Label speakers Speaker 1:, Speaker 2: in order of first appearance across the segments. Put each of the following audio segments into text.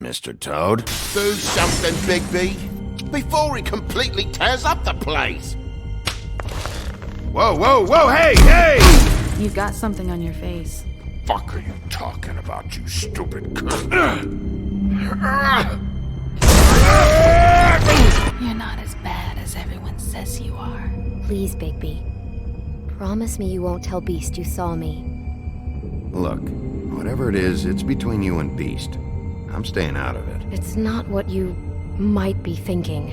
Speaker 1: Mr. Toad?
Speaker 2: Do something, Bigby, before he completely tears up the place.
Speaker 1: Whoa, whoa, whoa, hey, hey!
Speaker 3: You've got something on your face.
Speaker 1: Fuck are you talking about, you stupid cunt?
Speaker 3: You're not as bad as everyone says you are.
Speaker 4: Please, Bigby. Promise me you won't tell Beast you saw me.
Speaker 1: Look, whatever it is, it's between you and Beast. I'm staying out of it.
Speaker 4: It's not what you might be thinking.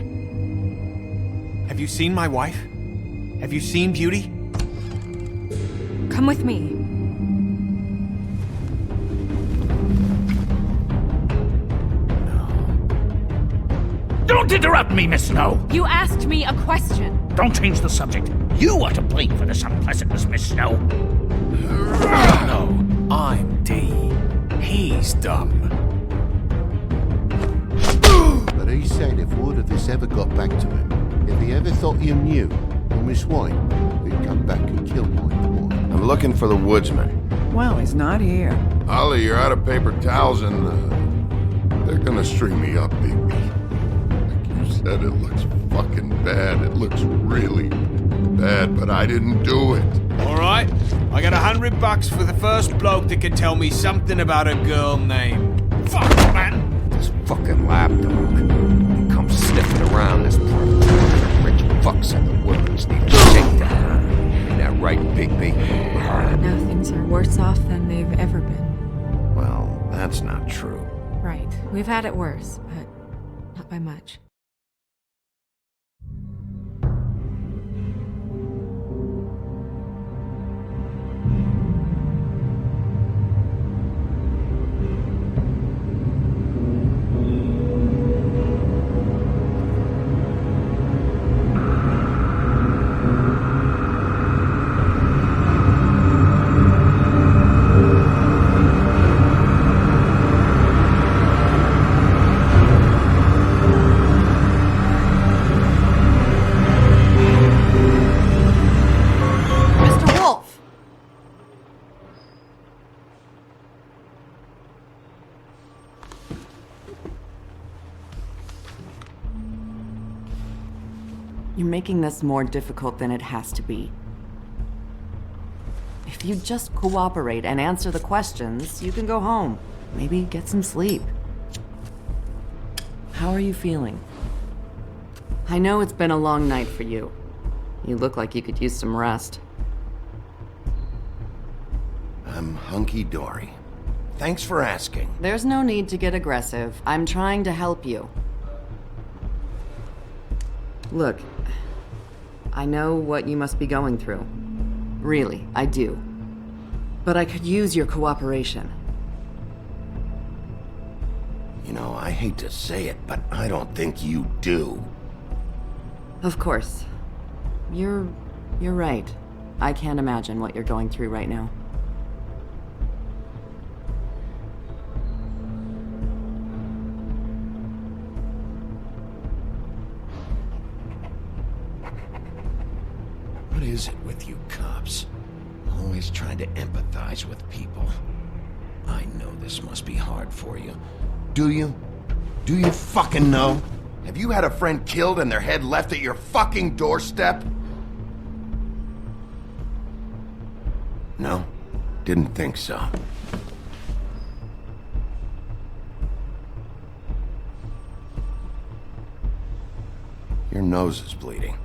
Speaker 5: Have you seen my wife? Have you seen Beauty?
Speaker 6: Come with me.
Speaker 7: Don't interrupt me, Miss Snow!
Speaker 6: You asked me a question.
Speaker 7: Don't change the subject. You are to blame for this unpleasantness, Miss Snow.
Speaker 5: No, I'm D. He's dumb.
Speaker 2: But he said if word of this ever got back to him, if he ever thought you knew, or Miss White, he'd come back and kill my boy.
Speaker 1: I'm looking for the woodsman.
Speaker 8: Well, he's not here.
Speaker 9: Ollie, you're out of paper towels and, they're gonna string me up, Bigby. Like you said, it looks fucking bad. It looks really bad, but I didn't do it.
Speaker 5: Alright, I got $100 for the first bloke that can tell me something about a girl named... Fuck, man!
Speaker 1: This fucking lapdog. He comes sniffing around this part. Rich fucks in the woods need to shake down. Ain't that right, Bigby?
Speaker 6: Now things are worse off than they've ever been.
Speaker 1: Well, that's not true.
Speaker 6: Right. We've had it worse, but not by much.
Speaker 8: You're making this more difficult than it has to be. If you just cooperate and answer the questions, you can go home. Maybe get some sleep. How are you feeling? I know it's been a long night for you. You look like you could use some rest.
Speaker 1: I'm hunky-dory. Thanks for asking.
Speaker 8: There's no need to get aggressive. I'm trying to help you. Look, I know what you must be going through. Really, I do. But I could use your cooperation.
Speaker 1: You know, I hate to say it, but I don't think you do.
Speaker 8: Of course. You're right. I can't imagine what you're going through right now.
Speaker 1: What is it with you cops? Always trying to empathize with people. I know this must be hard for you. Do you? Do you fucking know? Have you had a friend killed and their head left at your fucking doorstep? No? Didn't think so. Your nose is bleeding.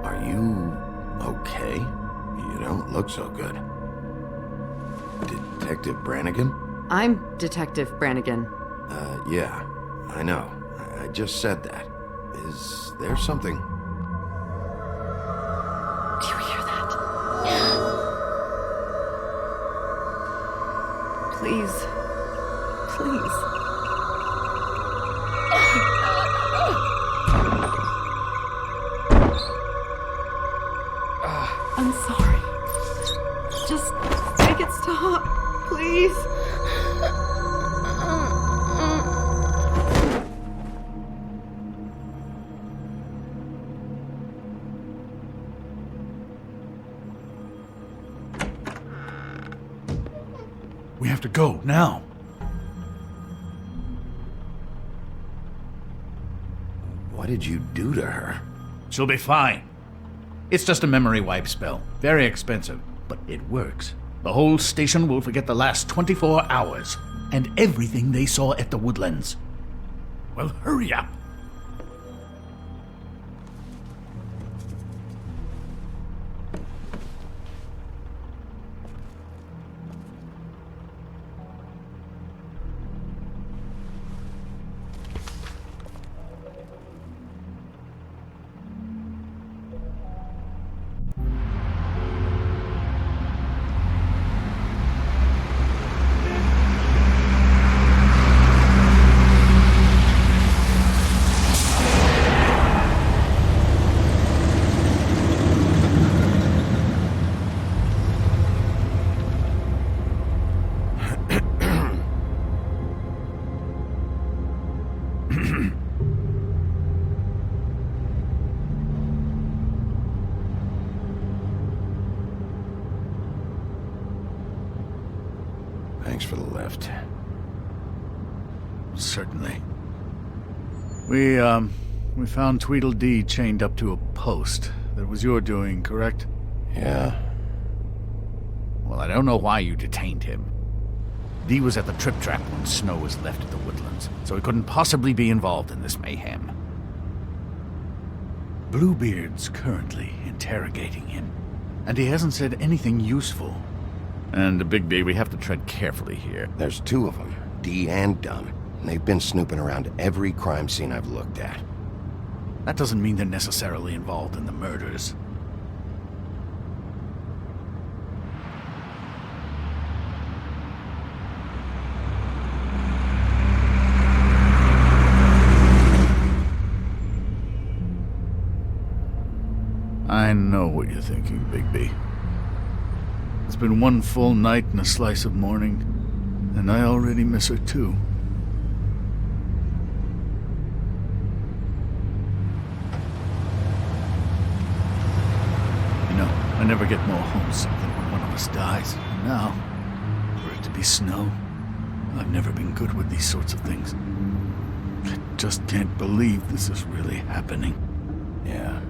Speaker 1: Are you okay? You don't look so good. Detective Brannigan?
Speaker 8: I'm Detective Brannigan.
Speaker 1: Yeah, I know. I just said that. Is there something?
Speaker 3: Do you hear that?
Speaker 8: Please. Please. I'm sorry. Just make it stop, please.
Speaker 10: We have to go, now.
Speaker 1: What did you do to her?
Speaker 10: She'll be fine. It's just a memory wipe spell. Very expensive, but it works. The whole station will forget the last 24 hours, and everything they saw at the Woodlands. Well, hurry up.
Speaker 1: Thanks for the lift.
Speaker 10: Certainly. We found Tweedledee chained up to a post. That was your doing, correct?
Speaker 1: Yeah.
Speaker 10: Well, I don't know why you detained him. Dee was at the Trip Trap when Snow was left at the Woodlands, so he couldn't possibly be involved in this mayhem. Bluebeard's currently interrogating him, and he hasn't said anything useful. And, Bigby, we have to tread carefully here.
Speaker 1: There's two of them, Dee and Dunn. And they've been snooping around every crime scene I've looked at.
Speaker 10: That doesn't mean they're necessarily involved in the murders. I know what you're thinking, Bigby. It's been one full night and a slice of morning, and I already miss her too. You know, I never get more homesick than when one of us dies. And now, for it to be Snow, I've never been good with these sorts of things. I just can't believe this is really happening.
Speaker 1: Yeah.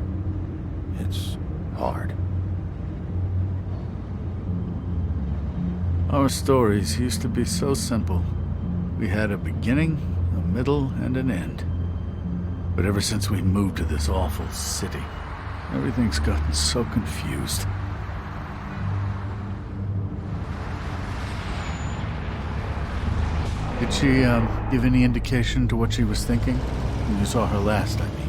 Speaker 1: It's hard.
Speaker 10: Our stories used to be so simple. We had a beginning, a middle, and an end. But ever since we moved to this awful city, everything's gotten so confused. Did she, give any indication to what she was thinking? When you saw her last, I mean.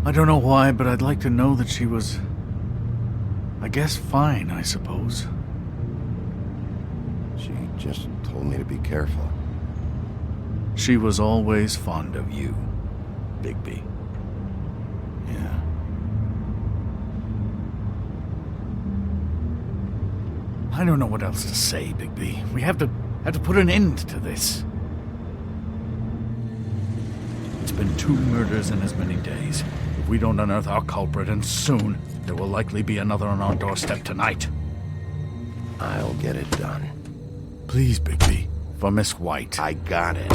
Speaker 10: I don't know why, but I'd like to know that she was... I guess fine, I suppose.
Speaker 1: She just told me to be careful.
Speaker 10: She was always fond of you, Bigby.
Speaker 1: Yeah.
Speaker 10: I don't know what else to say, Bigby. We have to put an end to this. It's been 2 murders in as many days. If we don't unearth our culprit, and soon, there will likely be another on our doorstep tonight.
Speaker 1: I'll get it done.
Speaker 10: Please, Bigby. For Miss White.
Speaker 1: I got it.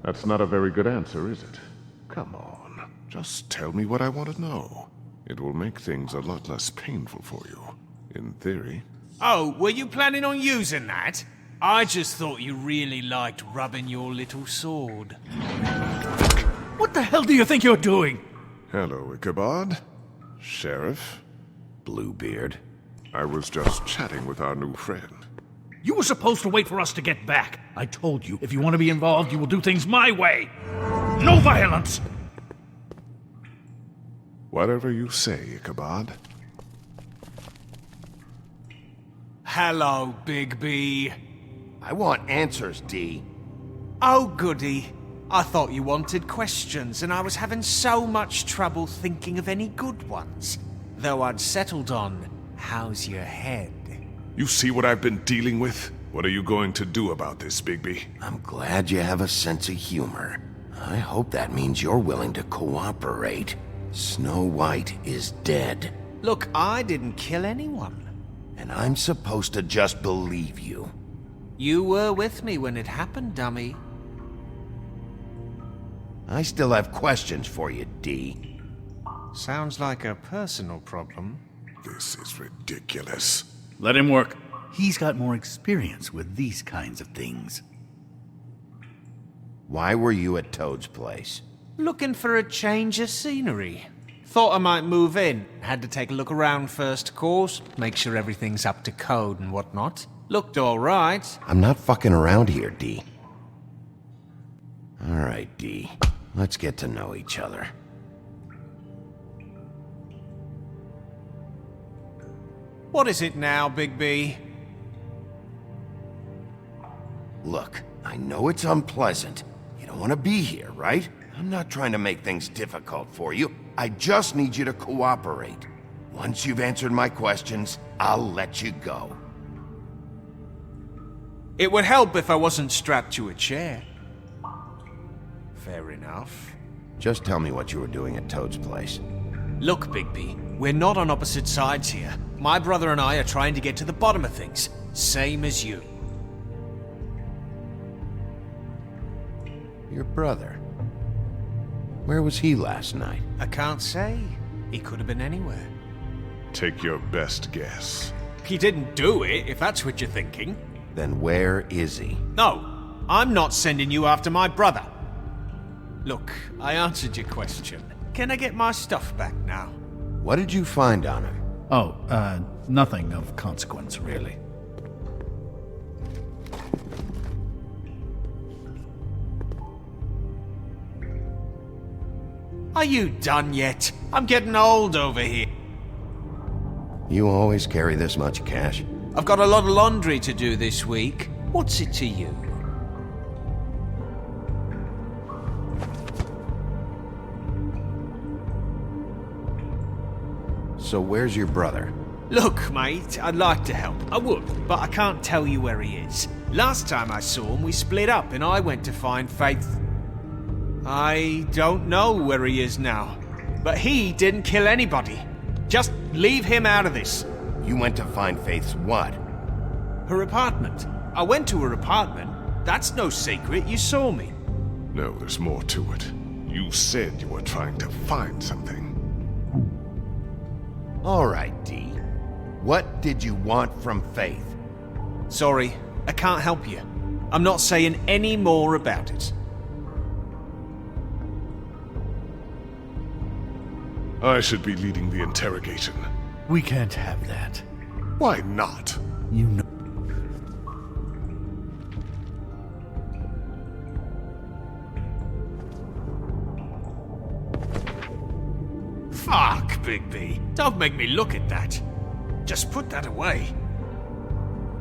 Speaker 9: That's not a very good answer, is it? Come on. Just tell me what I want to know. It will make things a lot less painful for you. In theory.
Speaker 5: Oh, were you planning on using that? I just thought you really liked rubbing your little sword.
Speaker 10: What the hell do you think you're doing?
Speaker 9: Hello, Ichabod. Sheriff.
Speaker 1: Bluebeard.
Speaker 9: I was just chatting with our new friend.
Speaker 10: You were supposed to wait for us to get back. I told you, if you want to be involved, you will do things my way. No violence!
Speaker 9: Whatever you say, Ichabod.
Speaker 5: Hello, Bigby.
Speaker 1: I want answers, Dee.
Speaker 5: Oh, goody. I thought you wanted questions, and I was having so much trouble thinking of any good ones. Though I'd settled on, how's your head?
Speaker 9: You see what I've been dealing with?
Speaker 11: What are you going to do about this, Bigby?
Speaker 1: I'm glad you have a sense of humor. I hope that means you're willing to cooperate. Snow White is dead.
Speaker 5: Look, I didn't kill anyone.
Speaker 1: And I'm supposed to just believe you.
Speaker 5: You were with me when it happened, dummy.
Speaker 1: I still have questions for you, D.
Speaker 5: Sounds like a personal problem.
Speaker 11: This is ridiculous.
Speaker 10: Let him work. He's got more experience with these kinds of things.
Speaker 1: Why were you at Toad's place?
Speaker 5: Looking for a change of scenery. Thought I might move in. Had to take a look around first, of course. Make sure everything's up to code and whatnot. Looked alright.
Speaker 1: I'm not fucking around here, D. Alright, D. Let's get to know each other.
Speaker 5: What is it now, Bigby?
Speaker 1: Look, I know it's unpleasant. You don't want to be here, right? I'm not trying to make things difficult for you. I just need you to cooperate. Once you've answered my questions, I'll let you go.
Speaker 5: It would help if I wasn't strapped to a chair. Fair enough.
Speaker 1: Just tell me what you were doing at Toad's place.
Speaker 5: Look, Bigby, we're not on opposite sides here. My brother and I are trying to get to the bottom of things. Same as you.
Speaker 1: Your brother? Where was he last night?
Speaker 5: I can't say. He could have been anywhere.
Speaker 11: Take your best guess.
Speaker 5: He didn't do it, if that's what you're thinking.
Speaker 1: Then where is he?
Speaker 5: No, I'm not sending you after my brother. Look, I answered your question. Can I get my stuff back now?
Speaker 1: What did you find on him?
Speaker 10: Oh, nothing of consequence, really.
Speaker 5: Are you done yet? I'm getting old over here.
Speaker 1: You always carry this much cash?
Speaker 5: I've got a lot of laundry to do this week. What's it to you?
Speaker 1: So where's your brother?
Speaker 5: Look, mate, I'd like to help. I would, but I can't tell you where he is. Last time I saw him, we split up and I went to find Faith. I don't know where he is now, but he didn't kill anybody. Just leave him out of this.
Speaker 1: You went to find Faith's what?
Speaker 5: Her apartment. I went to her apartment. That's no secret, you saw me.
Speaker 11: No, there's more to it. You said you were trying to find something.
Speaker 1: All right, D. What did you want from Faith?
Speaker 5: Sorry, I can't help you. I'm not saying any more about it.
Speaker 11: I should be leading the interrogation.
Speaker 10: We can't have that.
Speaker 11: Why not?
Speaker 10: You know.
Speaker 5: Fuck, Bigby. Don't make me look at that. Just put that away.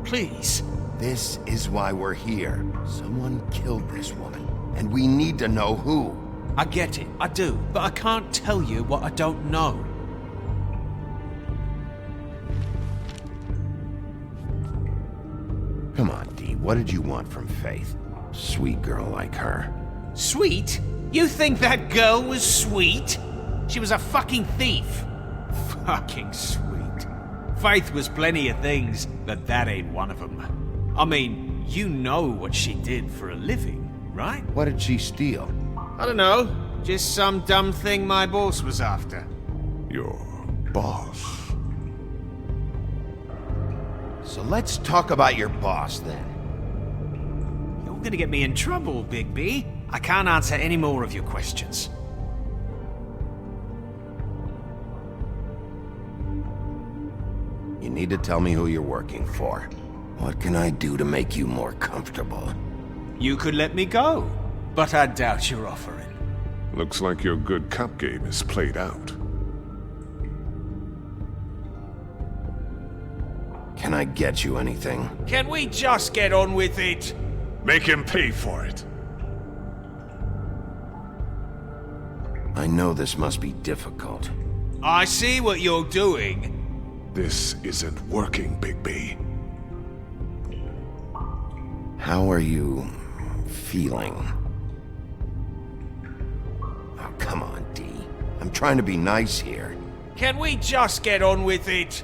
Speaker 5: Please.
Speaker 1: This is why we're here. Someone killed this woman, and we need to know who.
Speaker 5: I get it, I do, but I can't tell you what I don't know.
Speaker 1: Come on, D. What did you want from Faith? Sweet girl like her.
Speaker 5: Sweet? You think that girl was sweet? She was a fucking thief. Fucking sweet. Faith was plenty of things, but that ain't one of them. I mean, you know what she did for a living, right?
Speaker 1: What did she steal?
Speaker 5: I don't know. Just some dumb thing my boss was after.
Speaker 11: Your boss?
Speaker 1: So let's talk about your boss, then.
Speaker 5: You're gonna get me in trouble, Bigby. I can't answer any more of your questions.
Speaker 1: You need to tell me who you're working for. What can I do to make you more comfortable?
Speaker 5: You could let me go, but I doubt you're offering.
Speaker 11: Looks like your good cop game is played out.
Speaker 1: Can I get you anything?
Speaker 5: Can we just get on with it?
Speaker 11: Make him pay for it.
Speaker 1: I know this must be difficult.
Speaker 5: I see what you're doing.
Speaker 11: This isn't working, Bigby.
Speaker 1: How are you feeling? Oh, come on, D. I'm trying to be nice here.
Speaker 5: Can we just get on with it?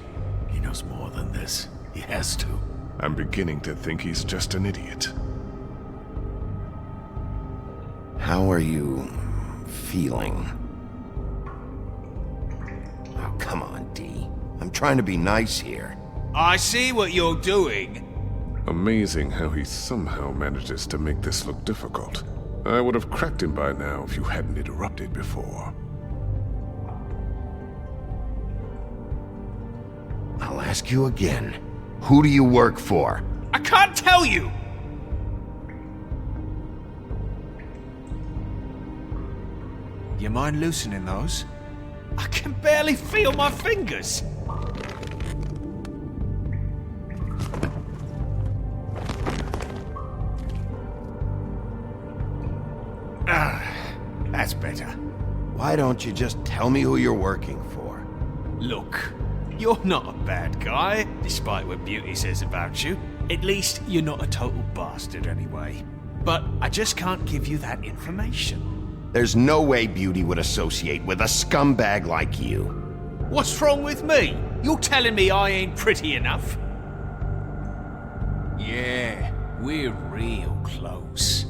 Speaker 10: He knows more than this. He has to.
Speaker 11: I'm beginning to think he's just an idiot.
Speaker 1: How are you feeling? Oh, come on, D. I'm trying to be nice here.
Speaker 5: I see what you're doing.
Speaker 11: Amazing how he somehow manages to make this look difficult. I would have cracked him by now if you hadn't interrupted before.
Speaker 1: I'll ask you again. Who do you work for?
Speaker 5: I can't tell you! You mind loosening those? I can barely feel my fingers. That's better.
Speaker 1: Why don't you just tell me who you're working for?
Speaker 5: Look, you're not a bad guy, despite what Beauty says about you. At least you're not a total bastard anyway. But I just can't give you that information.
Speaker 1: There's no way Beauty would associate with a scumbag like you.
Speaker 5: What's wrong with me? You're telling me I ain't pretty enough? Yeah, we're real close.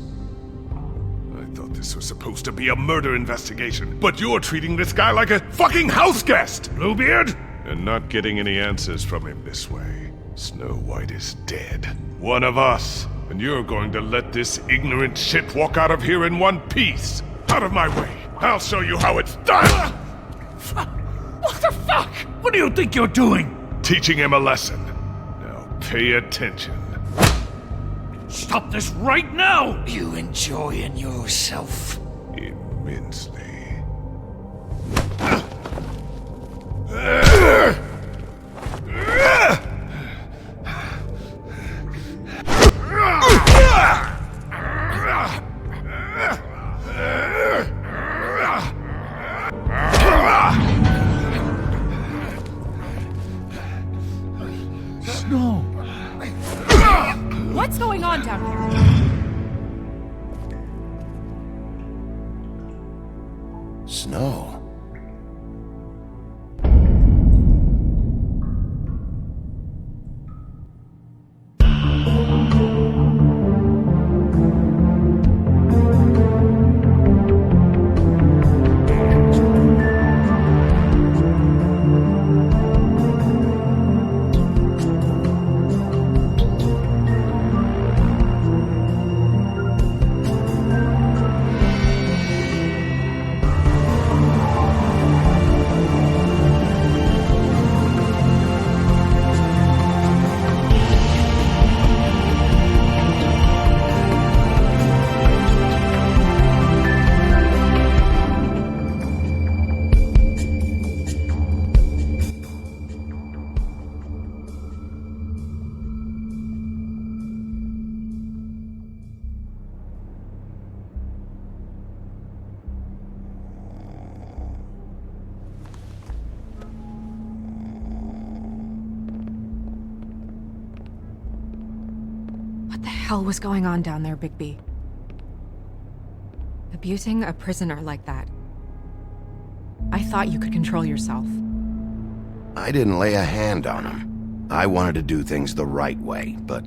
Speaker 11: I thought this was supposed to be a murder investigation, but you're treating this guy like a fucking house guest, Bluebeard! And not getting any answers from him this way. Snow White is dead. One of us. And you're going to let this ignorant shit walk out of here in one piece. Out of my way. I'll show you how it's done!
Speaker 10: What the fuck? What do you think you're doing?
Speaker 11: Teaching him a lesson. Now pay attention.
Speaker 10: Stop this right now!
Speaker 7: You enjoying yourself?
Speaker 11: Immensely.
Speaker 10: Snow!
Speaker 6: What's going on down here?
Speaker 1: Snow.
Speaker 6: What the hell was going on down there, Bigby? Abusing a prisoner like that. I thought you could control yourself.
Speaker 1: I didn't lay a hand on him. I wanted to do things the right way, but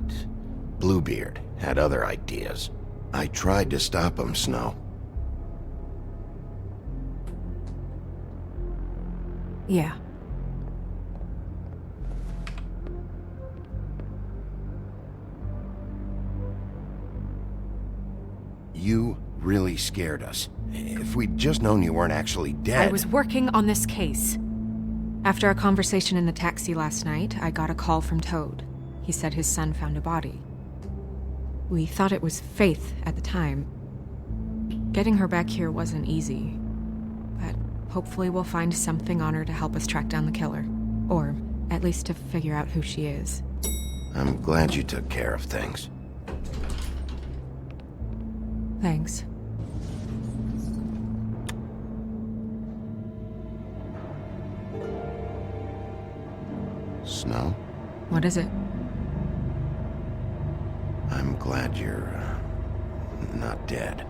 Speaker 1: Bluebeard had other ideas. I tried to stop him, Snow.
Speaker 6: Yeah.
Speaker 1: You really scared us. If we'd just known you weren't actually dead...
Speaker 6: I was working on this case. After a conversation in the taxi last night, I got a call from Toad. He said his son found a body. We thought it was Faith at the time. Getting her back here wasn't easy. But hopefully we'll find something on her to help us track down the killer. Or at least to figure out who she is.
Speaker 1: I'm glad you took care of things.
Speaker 6: Thanks.
Speaker 1: Snow?
Speaker 6: What is it?
Speaker 1: I'm glad you're not dead.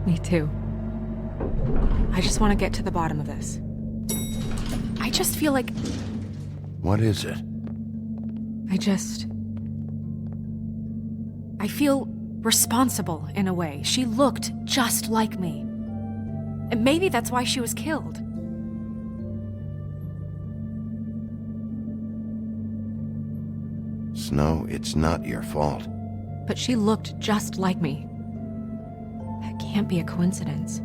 Speaker 6: Me too. I just want to get to the bottom of this. I just feel like
Speaker 1: What is it?
Speaker 6: I feel responsible in a way. She looked just like me. And maybe that's why she was killed.
Speaker 1: Snow, it's not your fault.
Speaker 6: But she looked just like me. That can't be a coincidence.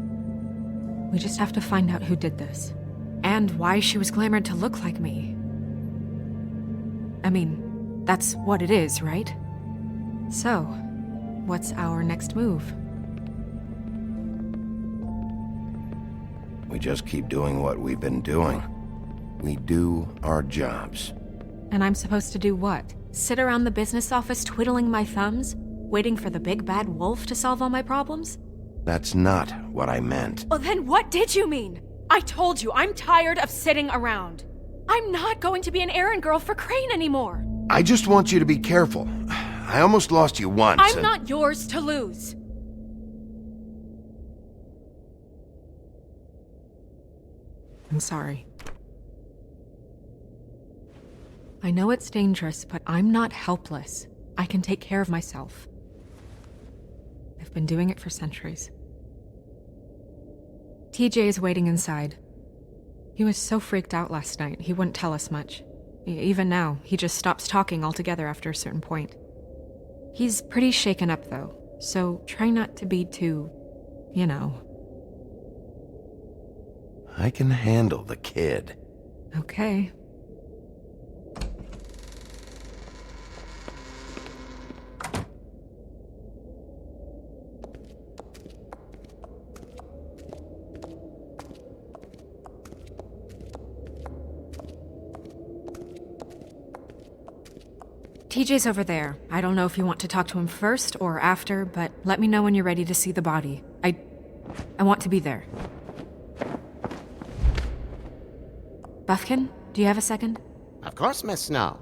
Speaker 6: We just have to find out who did this. And why she was glamored to look like me. I mean, that's what it is, right? So, what's our next move?
Speaker 1: We just keep doing what we've been doing. We do our jobs.
Speaker 6: And I'm supposed to do what? Sit around the business office twiddling my thumbs? Waiting for the big bad wolf to solve all my problems?
Speaker 1: That's not what I meant.
Speaker 6: Well, then what did you mean? I told you, I'm tired of sitting around. I'm not going to be an errand girl for Crane anymore.
Speaker 1: I just want you to be careful. I almost lost you once.
Speaker 6: I'm not yours to lose. I'm sorry. I know it's dangerous, but I'm not helpless. I can take care of myself. I've been doing it for centuries. TJ is waiting inside. He was so freaked out last night, he wouldn't tell us much. Even now, he just stops talking altogether after a certain point. He's pretty shaken up, though, so try not to be too, you know.
Speaker 1: I can handle the kid.
Speaker 6: Okay. TJ's over there. I don't know if you want to talk to him first or after, but let me know when you're ready to see the body. I want to be there. Buffkin, do you have a second?
Speaker 2: Of course, Miss Snow.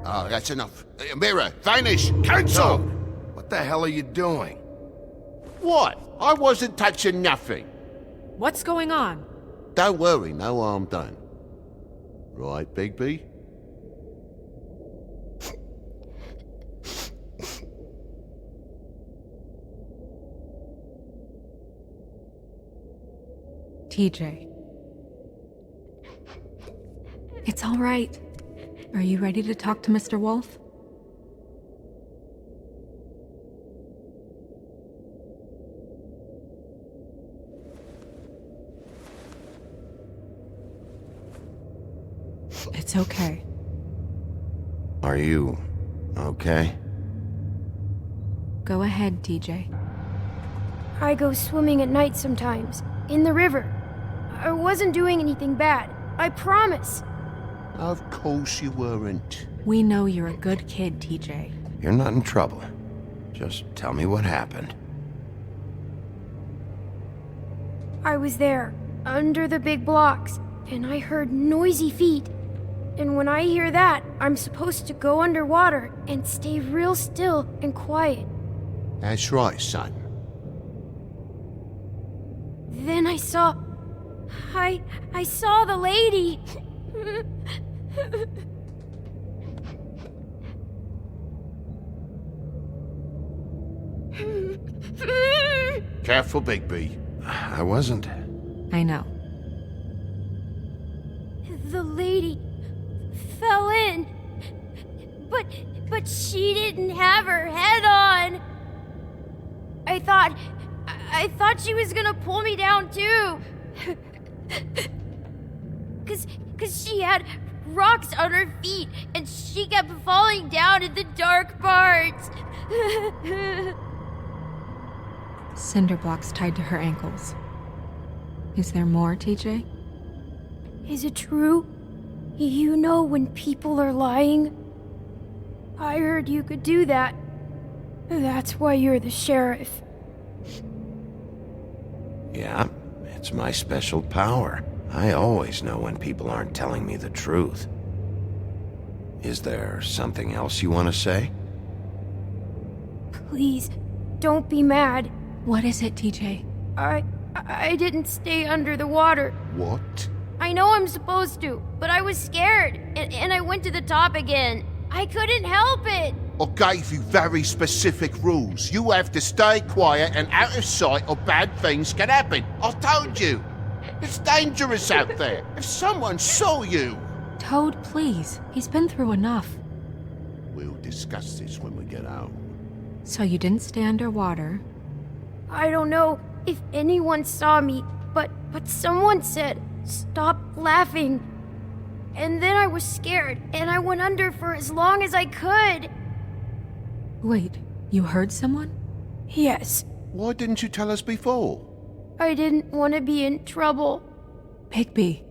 Speaker 2: Oh, that's enough. Mirror, vanish, cancel!
Speaker 1: What the hell are you doing?
Speaker 2: What? I wasn't touching nothing.
Speaker 6: What's going on?
Speaker 2: Don't worry, no harm done. Right, Bigby?
Speaker 6: TJ. It's all right. Are you ready to talk to Mr. Wolf? It's okay.
Speaker 1: Are you okay?
Speaker 6: Go ahead, TJ.
Speaker 12: I go swimming at night sometimes, in the river. I wasn't doing anything bad, I promise.
Speaker 2: Of course you weren't.
Speaker 6: We know you're a good kid, TJ.
Speaker 1: You're not in trouble. Just tell me what happened.
Speaker 12: I was there, under the big blocks, and I heard noisy feet. And when I hear that, I'm supposed to go underwater and stay real still and quiet.
Speaker 2: That's right, son.
Speaker 12: Then I saw the lady.
Speaker 2: Careful, Bigby.
Speaker 1: I wasn't.
Speaker 6: I know.
Speaker 12: The lady fell in. But she didn't have her head on. I thought she was gonna pull me down too. Cause she had rocks on her feet and she kept falling down in the dark parts.
Speaker 6: Cinder blocks tied to her ankles. Is there more, TJ?
Speaker 12: Is it true? You know when people are lying? I heard you could do that. That's why you're the sheriff.
Speaker 1: Yeah, it's my special power. I always know when people aren't telling me the truth. Is there something else you want to say?
Speaker 12: Please, don't be mad.
Speaker 6: What is it, TJ?
Speaker 12: I didn't stay under the water.
Speaker 2: What?
Speaker 12: I know I'm supposed to, but I was scared, and I went to the top again. I couldn't help it.
Speaker 2: I gave you very specific rules. You have to stay quiet and out of sight or bad things can happen. I told you. It's dangerous out there. If someone saw you...
Speaker 6: Toad, please. He's been through enough.
Speaker 2: We'll discuss this when we get home.
Speaker 6: So you didn't stay underwater?
Speaker 12: I don't know if anyone saw me, but someone said, "Stop laughing." And then I was scared, and I went under for as long as I could.
Speaker 6: Wait, you heard someone?
Speaker 12: Yes.
Speaker 2: Why didn't you tell us before?
Speaker 12: I didn't want to be in trouble.
Speaker 6: Bigby.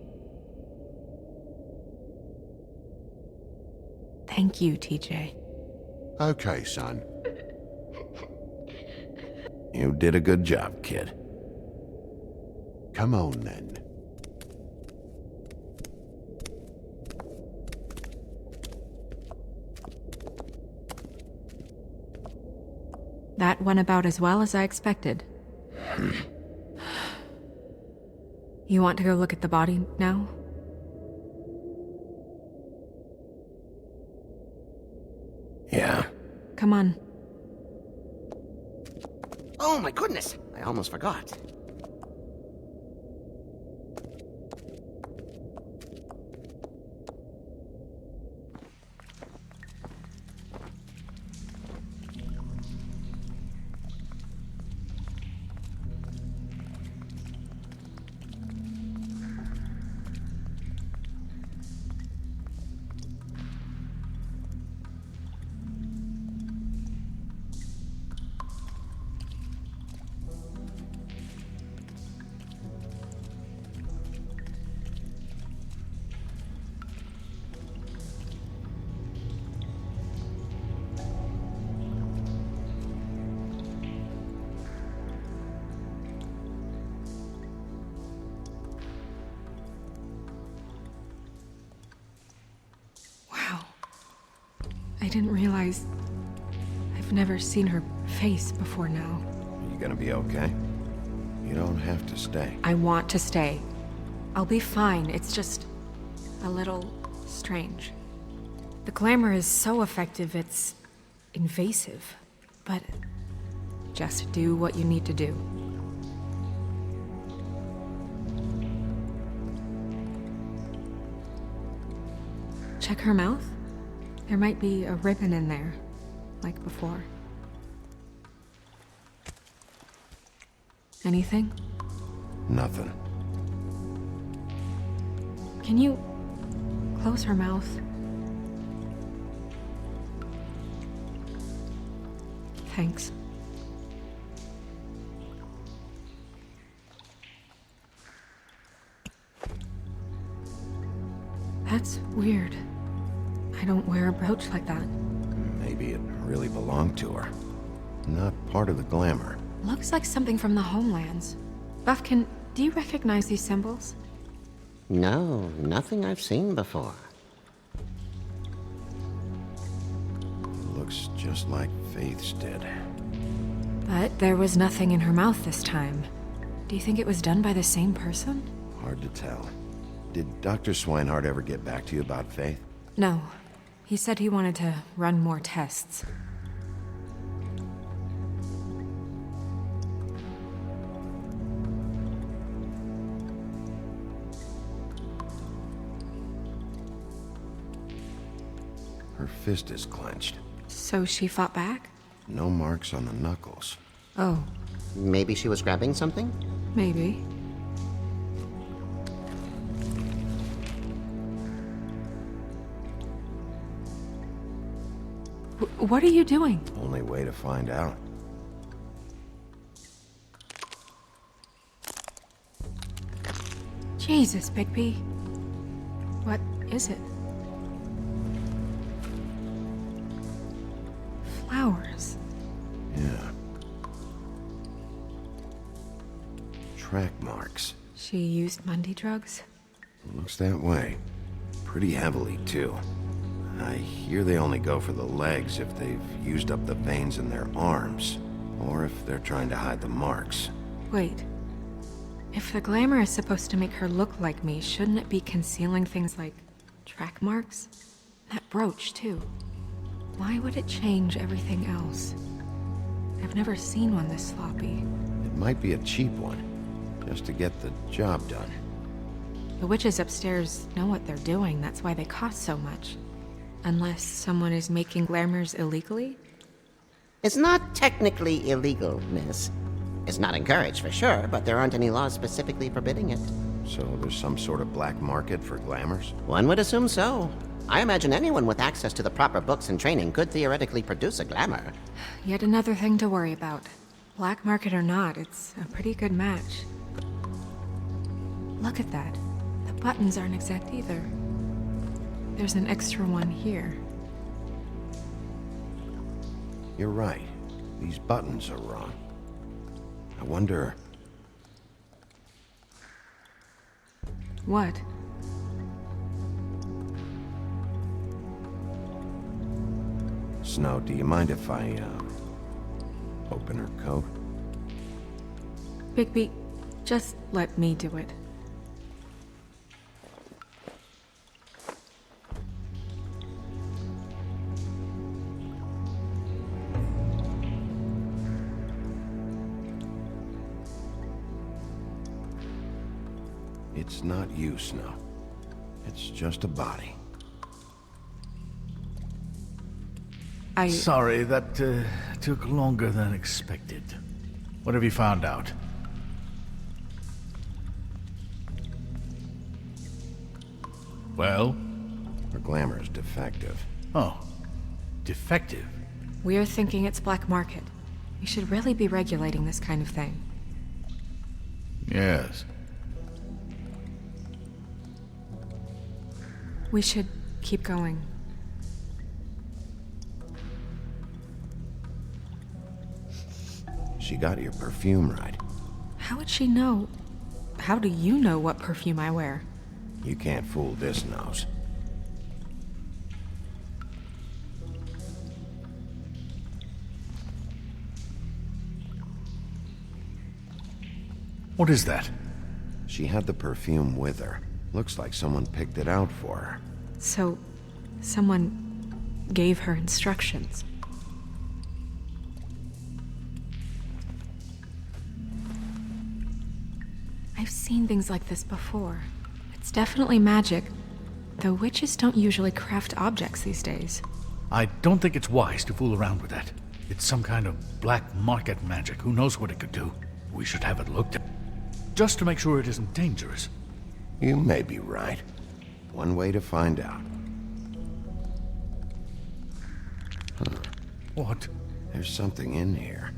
Speaker 6: Thank you, TJ.
Speaker 2: Okay, son.
Speaker 1: You did a good job, kid.
Speaker 2: Come on, then.
Speaker 6: That went about as well as I expected. You want to go look at the body now?
Speaker 1: Yeah.
Speaker 6: Come on.
Speaker 7: Oh my goodness, I almost forgot.
Speaker 6: I didn't realize... I've never seen her face before now.
Speaker 1: You gonna be okay? You don't have to stay.
Speaker 6: I want to stay. I'll be fine. It's just... a little... strange. The glamour is so effective, it's... invasive. But... just do what you need to do. Check her mouth. There might be a ribbon in there, like before. Anything?
Speaker 1: Nothing.
Speaker 6: Can you close her mouth? Thanks. That's weird. I don't wear a brooch like that.
Speaker 1: Maybe it really belonged to her. Not part of the glamour.
Speaker 6: Looks like something from the homelands. Buffkin, do you recognize these symbols?
Speaker 7: No, nothing I've seen before.
Speaker 1: Looks just like Faith's did.
Speaker 6: But there was nothing in her mouth this time. Do you think it was done by the same person?
Speaker 1: Hard to tell. Did Dr. Swinehart ever get back to you about Faith?
Speaker 6: No. He said he wanted to run more tests.
Speaker 1: Her fist is clenched.
Speaker 6: So she fought back?
Speaker 1: No marks on the knuckles.
Speaker 6: Oh.
Speaker 7: Maybe she was grabbing something?
Speaker 6: Maybe. What are you doing?
Speaker 1: Only way to find out.
Speaker 6: Jesus, Bigby. What is it? Flowers.
Speaker 1: Yeah. Track marks.
Speaker 6: She used Mundy drugs?
Speaker 1: Looks that way. Pretty heavily, too. I hear they only go for the legs if they've used up the veins in their arms, or if they're trying to hide the marks.
Speaker 6: Wait. If the glamour is supposed to make her look like me, shouldn't it be concealing things like track marks? That brooch, too. Why would it change everything else? I've never seen one this sloppy.
Speaker 1: It might be a cheap one, just to get the job done.
Speaker 6: The witches upstairs know what they're doing, that's why they cost so much. Unless someone is making glamours illegally?
Speaker 13: It's not technically illegal, miss. It's not encouraged for sure, but there aren't any laws specifically forbidding it.
Speaker 1: So there's some sort of black market for glamours?
Speaker 13: One would assume so. I imagine anyone with access to the proper books and training could theoretically produce a glamour.
Speaker 6: Yet another thing to worry about. Black market or not, it's a pretty good match. Look at that. The buttons aren't exact either. There's an extra one here.
Speaker 1: You're right. These buttons are wrong. I wonder...
Speaker 6: What?
Speaker 1: Snow, do you mind if I, open her coat?
Speaker 6: Bigby, just let me do it.
Speaker 1: It's not you, Snow. It's just a body.
Speaker 10: Sorry, that took longer than expected. What have you found out? Well?
Speaker 1: Her glamour's defective.
Speaker 10: Oh. Defective?
Speaker 6: We're thinking it's black market. We should really be regulating this kind of thing.
Speaker 10: Yes.
Speaker 6: We should keep going.
Speaker 1: She got your perfume right.
Speaker 6: How would she know? How do you know what perfume I wear?
Speaker 1: You can't fool this nose.
Speaker 10: What is that?
Speaker 1: She had the perfume with her. Looks like someone picked it out for her.
Speaker 6: So, someone gave her instructions. I've seen things like this before. It's definitely magic, though witches don't usually craft objects these days.
Speaker 10: I don't think it's wise to fool around with that. It's some kind of black market magic. Who knows what it could do? We should have it looked at. Just to make sure it isn't dangerous.
Speaker 1: You may be right. One way to find out. Huh.
Speaker 10: What?
Speaker 1: There's something in here.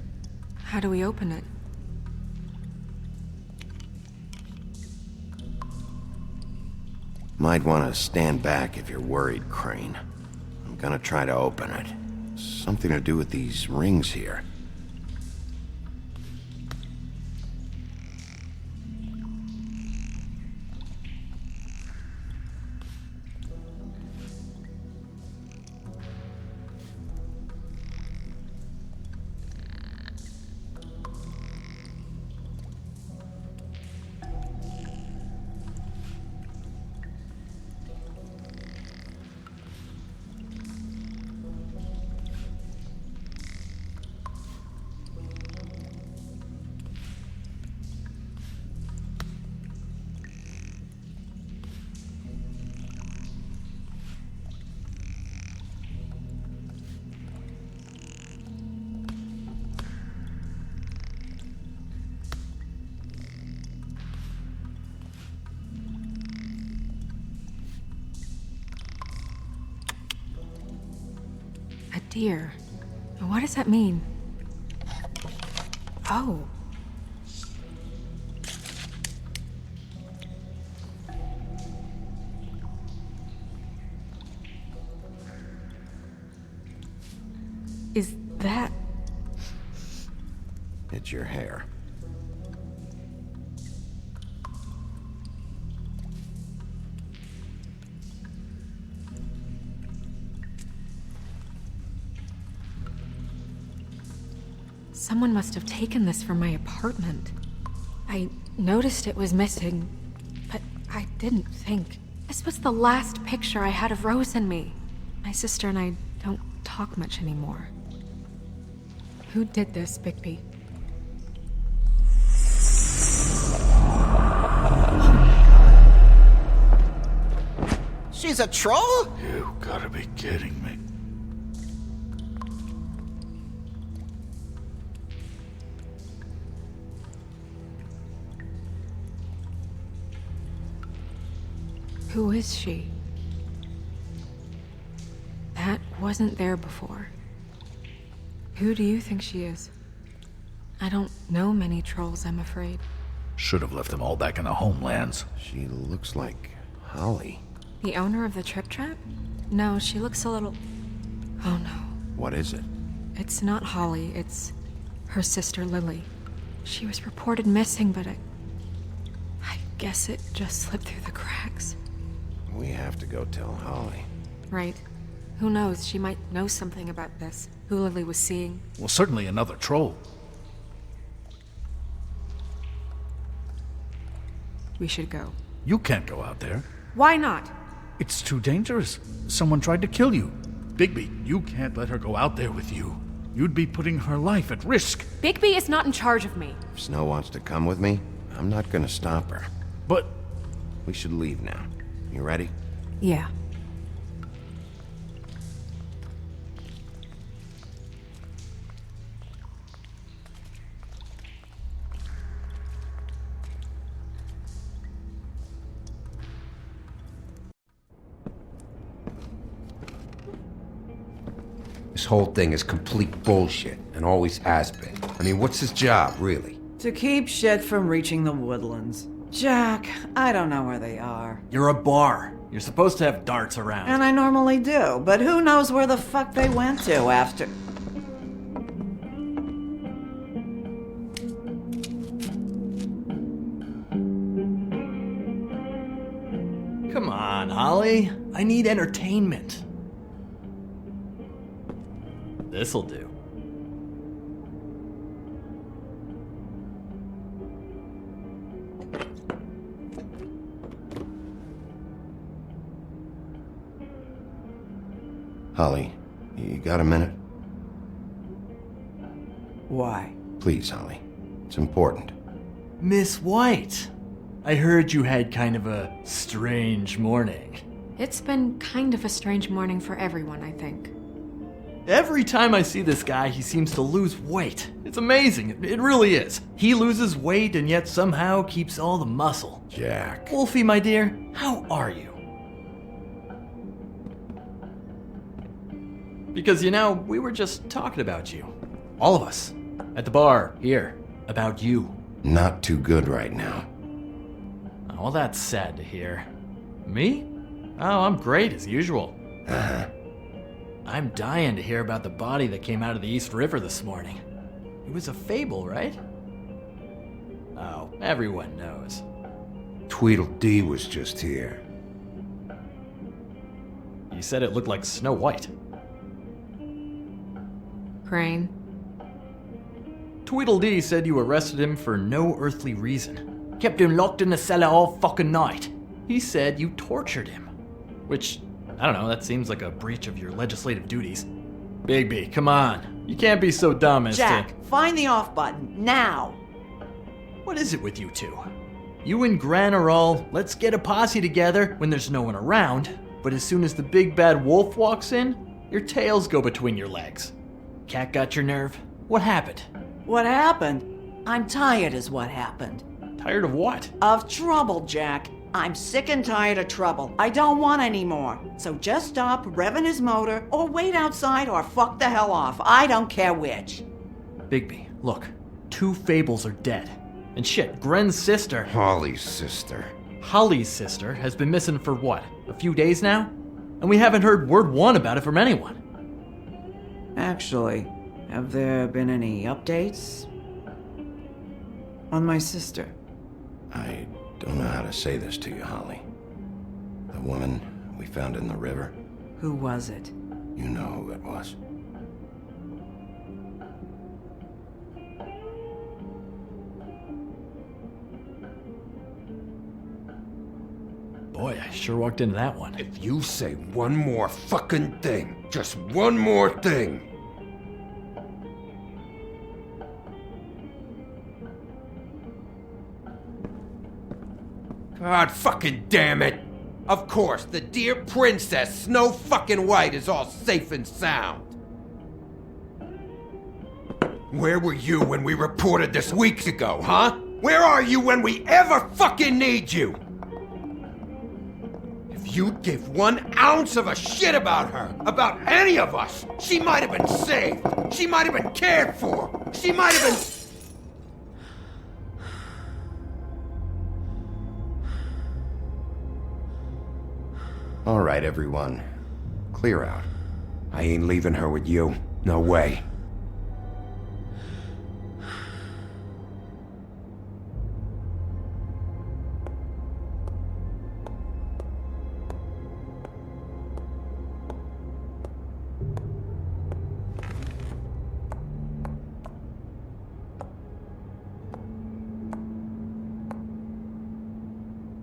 Speaker 6: How do we open it?
Speaker 1: Might want to stand back if you're worried, Crane. I'm gonna try to open it. Something to do with these rings here.
Speaker 6: A deer. What does that mean? Oh. is that?
Speaker 1: It's your hair.
Speaker 6: Someone must have taken this from my apartment. I noticed it was missing, but I didn't think. This was the last picture I had of Rose and me. My sister and I don't talk much anymore. Who did this, Bigby?
Speaker 13: She's a troll?
Speaker 10: You gotta be kidding me.
Speaker 6: Who is she? That wasn't there before. Who do you think she is? I don't know many trolls, I'm afraid.
Speaker 10: Should have left them all back in the homelands.
Speaker 1: She looks like Holly.
Speaker 6: The owner of the Trip Trap? No, she looks a little... Oh no.
Speaker 1: What is it?
Speaker 6: It's not Holly, it's her sister Lily. She was reported missing, but I guess it just slipped through the cracks.
Speaker 1: We have to go tell Holly.
Speaker 6: Right. Who knows, she might know something about this. Who Lily was seeing.
Speaker 10: Well, certainly another troll.
Speaker 6: We should go.
Speaker 10: You can't go out there.
Speaker 6: Why not?
Speaker 10: It's too dangerous. Someone tried to kill you. Bigby, you can't let her go out there with you. You'd be putting her life at risk.
Speaker 6: Bigby is not in charge of me.
Speaker 1: If Snow wants to come with me, I'm not gonna stop her.
Speaker 10: But...
Speaker 1: We should leave now. You ready?
Speaker 6: Yeah.
Speaker 14: This whole thing is complete bullshit, and always has been. I mean, what's his job, really?
Speaker 15: To keep shit from reaching the woodlands. Jack, I don't know where they are.
Speaker 16: You're a bar. You're supposed to have darts around.
Speaker 15: And I normally do, but who knows where the fuck they went to after...
Speaker 16: Come on, Holly. I need entertainment. This'll do.
Speaker 1: Holly, you got a minute?
Speaker 15: Why?
Speaker 1: Please, Holly. It's important.
Speaker 16: Miss White, I heard you had kind of a strange morning.
Speaker 6: It's been kind of a strange morning for everyone, I think.
Speaker 16: Every time I see this guy, he seems to lose weight. It's amazing. It really is. He loses weight and yet somehow keeps all the muscle.
Speaker 1: Jack.
Speaker 16: Wolfie, my dear, how are you? Because, you know, we were just talking about you. All of us. At the bar, here. About you.
Speaker 1: Not too good right now.
Speaker 16: Oh, well, that's sad to hear. Me? Oh, I'm great as usual.
Speaker 1: Uh-huh.
Speaker 16: I'm dying to hear about the body that came out of the East River this morning. It was a fable, right? Oh, everyone knows.
Speaker 14: Tweedledee was just here.
Speaker 16: You said it looked like Snow White.
Speaker 6: Crane.
Speaker 16: Tweedledee said you arrested him for no earthly reason. Kept him locked in the cellar all fucking night. He said you tortured him. Which, I don't know, that seems like a breach of your legislative duties. Bigby, come on. You can't be so dumb as
Speaker 15: Jack, find the off button, now!
Speaker 16: What is it with you two? You and Gran are all, let's get a posse together when there's no one around, but as soon as the big bad wolf walks in, your tails go between your legs. Cat got your nerve? What happened?
Speaker 15: What happened? I'm tired is what happened.
Speaker 16: Tired of what?
Speaker 15: Of trouble, Jack. I'm sick and tired of trouble. I don't want any more. So just stop revving his motor, or wait outside, or fuck the hell off. I don't care which.
Speaker 16: Bigby, look. 2 fables are dead. And shit, Gren's sister...
Speaker 14: Holly's sister.
Speaker 16: Holly's sister has been missing for what? A few days now? And we haven't heard word one about it from anyone.
Speaker 15: Actually, have there been any updates on my sister?
Speaker 1: I don't know how to say this to you, Holly. The woman we found in the river.
Speaker 15: Who was it?
Speaker 1: You know who it was.
Speaker 16: Boy, I sure walked into that one.
Speaker 14: If you say one more fucking thing, just one more thing. God fucking damn it! Of course, the dear princess, Snow fucking White, is all safe and sound. Where were you when we reported this weeks ago, huh? Where are you when we ever fucking need you? If you'd give 1 ounce of a shit about her, about any of us, she might have been saved. She might have been cared for. She might have been...
Speaker 1: All right, everyone. Clear out.
Speaker 14: I ain't leaving her with you. No way.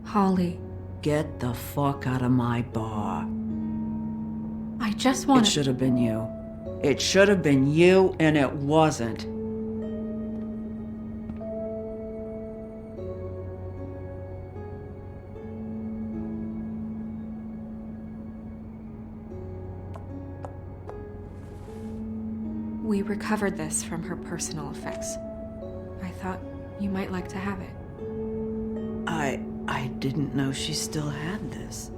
Speaker 6: Holly,
Speaker 15: Get the fuck out of my bar.
Speaker 6: I just want
Speaker 15: It should have been you. It should have been you, and it wasn't.
Speaker 6: We recovered this from her personal effects. I thought you might like to have it.
Speaker 15: I didn't know she still had this.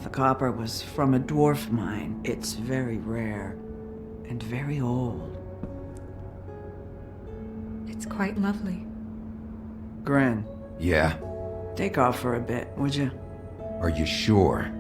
Speaker 15: The copper was from a dwarf mine. It's very rare and very old.
Speaker 6: It's quite lovely.
Speaker 15: Gren,
Speaker 14: Yeah?
Speaker 15: take off for a bit, would you?
Speaker 14: Are you sure?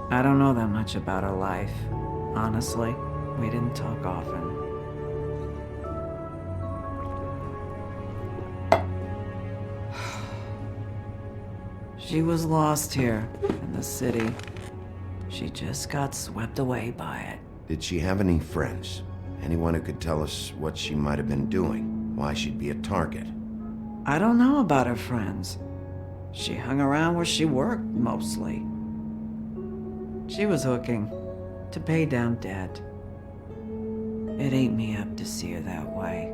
Speaker 15: I don't know that much about her life. Honestly, we didn't talk often. She was lost here in the city. She just got swept away by it.
Speaker 1: Did she have any friends? Anyone who could tell us what she might have been doing? Why she'd be a target?
Speaker 15: I don't know about her friends. She hung around where she worked, mostly. She was hooking to pay down debt. It ate me up to see her that way.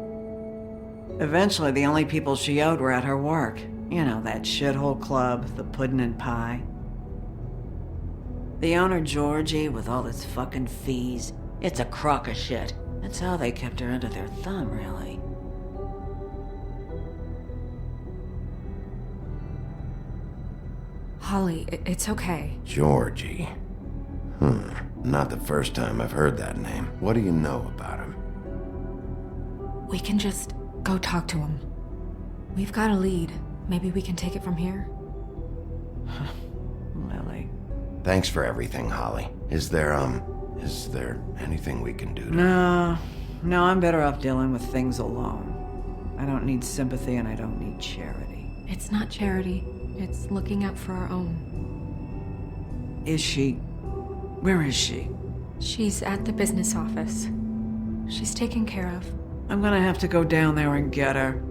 Speaker 15: Eventually, the only people she owed were at her work. You know, that shithole club, the Puddin' and Pie. The owner, Georgie, with all its fucking fees, it's a crock of shit. That's how they kept her under their thumb, really.
Speaker 6: Holly, it's okay.
Speaker 1: Georgie. Not the first time I've heard that name. What do you know about him?
Speaker 6: We can just go talk to him. We've got a lead. Maybe we can take it from here?
Speaker 15: Lily.
Speaker 1: Thanks for everything, Holly. Is there anything we can do to...
Speaker 15: No, I'm better off dealing with things alone. I don't need sympathy and I don't need charity.
Speaker 6: It's not charity. It's looking out for our own.
Speaker 15: Is she... Where is she?
Speaker 6: She's at the business office. She's taken care of.
Speaker 15: I'm gonna have to go down there and get her.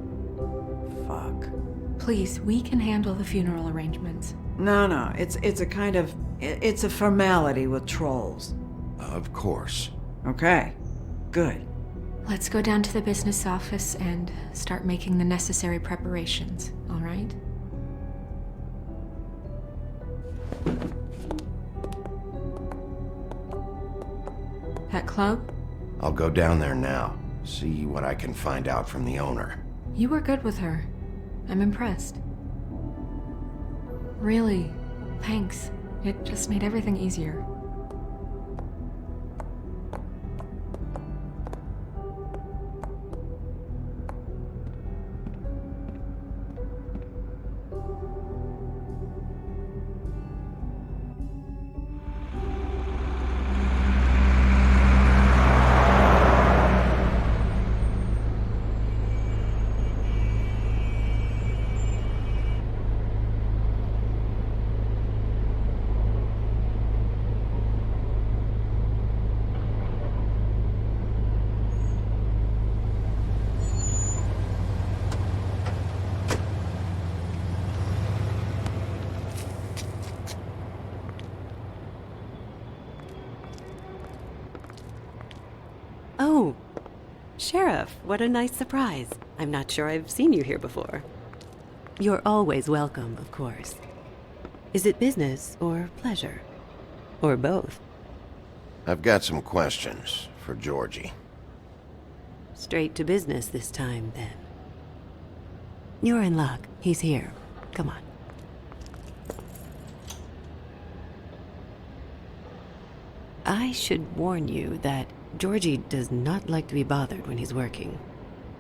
Speaker 15: Fuck.
Speaker 6: Please, we can handle the funeral arrangements.
Speaker 15: No, it's a kind of... It's a formality with trolls.
Speaker 1: Of course.
Speaker 15: Okay, good.
Speaker 6: Let's go down to the business office and start making the necessary preparations, all right? That club?
Speaker 1: I'll go down there now. See what I can find out from the owner.
Speaker 6: You were good with her. I'm impressed. Really, thanks. It just made everything easier.
Speaker 17: Oh, Sheriff, what a nice surprise. I'm not sure I've seen you here before. You're always welcome, of course. Is it business or pleasure? Or both?
Speaker 1: I've got some questions for Georgie.
Speaker 17: Straight to business this time, then. You're in luck. He's here. Come on. I should warn you that Georgie does not like to be bothered when he's working.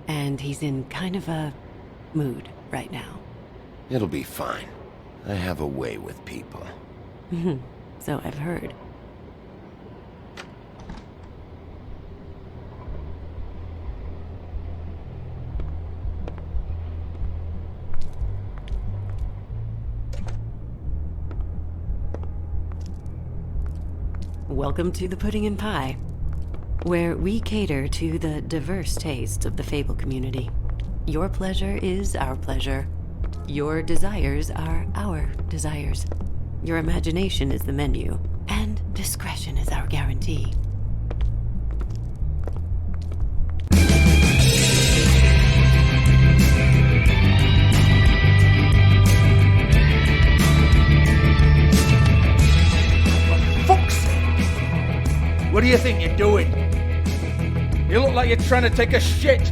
Speaker 17: And he's in kind of a mood right now.
Speaker 1: It'll be fine. I have a way with people.
Speaker 17: So I've heard. Welcome to the Pudding and Pie, where we cater to the diverse tastes of the Fable community. Your pleasure is our pleasure. Your desires are our desires. Your imagination is the menu, and discretion is our guarantee.
Speaker 7: What do you think you're doing? You look like you're trying to take a shit.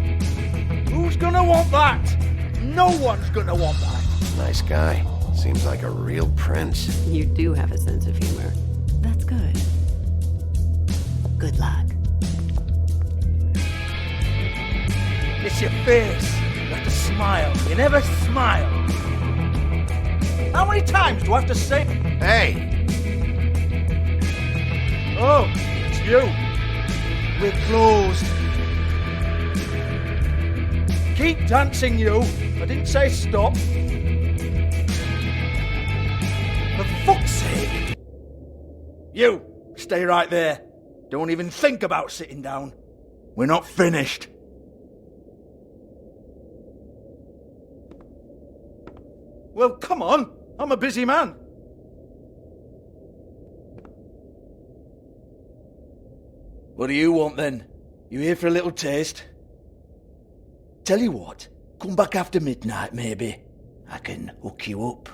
Speaker 7: Who's gonna want that? No one's gonna want that.
Speaker 1: Nice guy. Seems like a real prince.
Speaker 17: You do have a sense of humor. That's good. Good luck.
Speaker 7: It's your face. You have to smile. You never smile. How many times do I have to say...
Speaker 1: Hey!
Speaker 7: Oh, it's you. We're closed. Keep dancing, you. I didn't say stop. For fuck's sake. You, stay right there. Don't even think about sitting down. We're not finished. Well, come on. I'm a busy man. What do you want then? You here for a little taste? Tell you what, come back after midnight maybe. I can hook you up.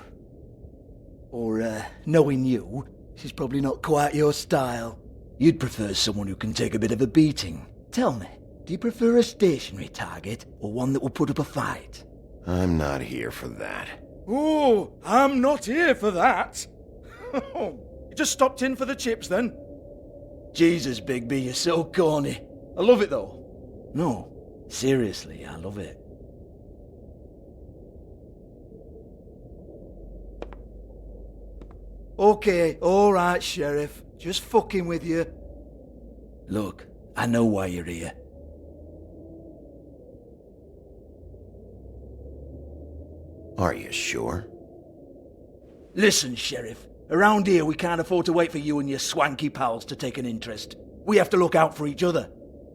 Speaker 7: Or, knowing you, she's probably not quite your style. You'd prefer someone who can take a bit of a beating. Tell me, do you prefer a stationary target or one that will put up a fight?
Speaker 1: I'm not here for that.
Speaker 7: Oh, I'm not here for that. You just stopped in for the chips then? Jesus, Bigby, you're so corny. I love it though. No, seriously, I love it. Okay, alright, Sheriff. Just fucking with you. Look, I know why you're here.
Speaker 1: Are you sure?
Speaker 7: Listen, Sheriff. Around here, we can't afford to wait for you and your swanky pals to take an interest. We have to look out for each other.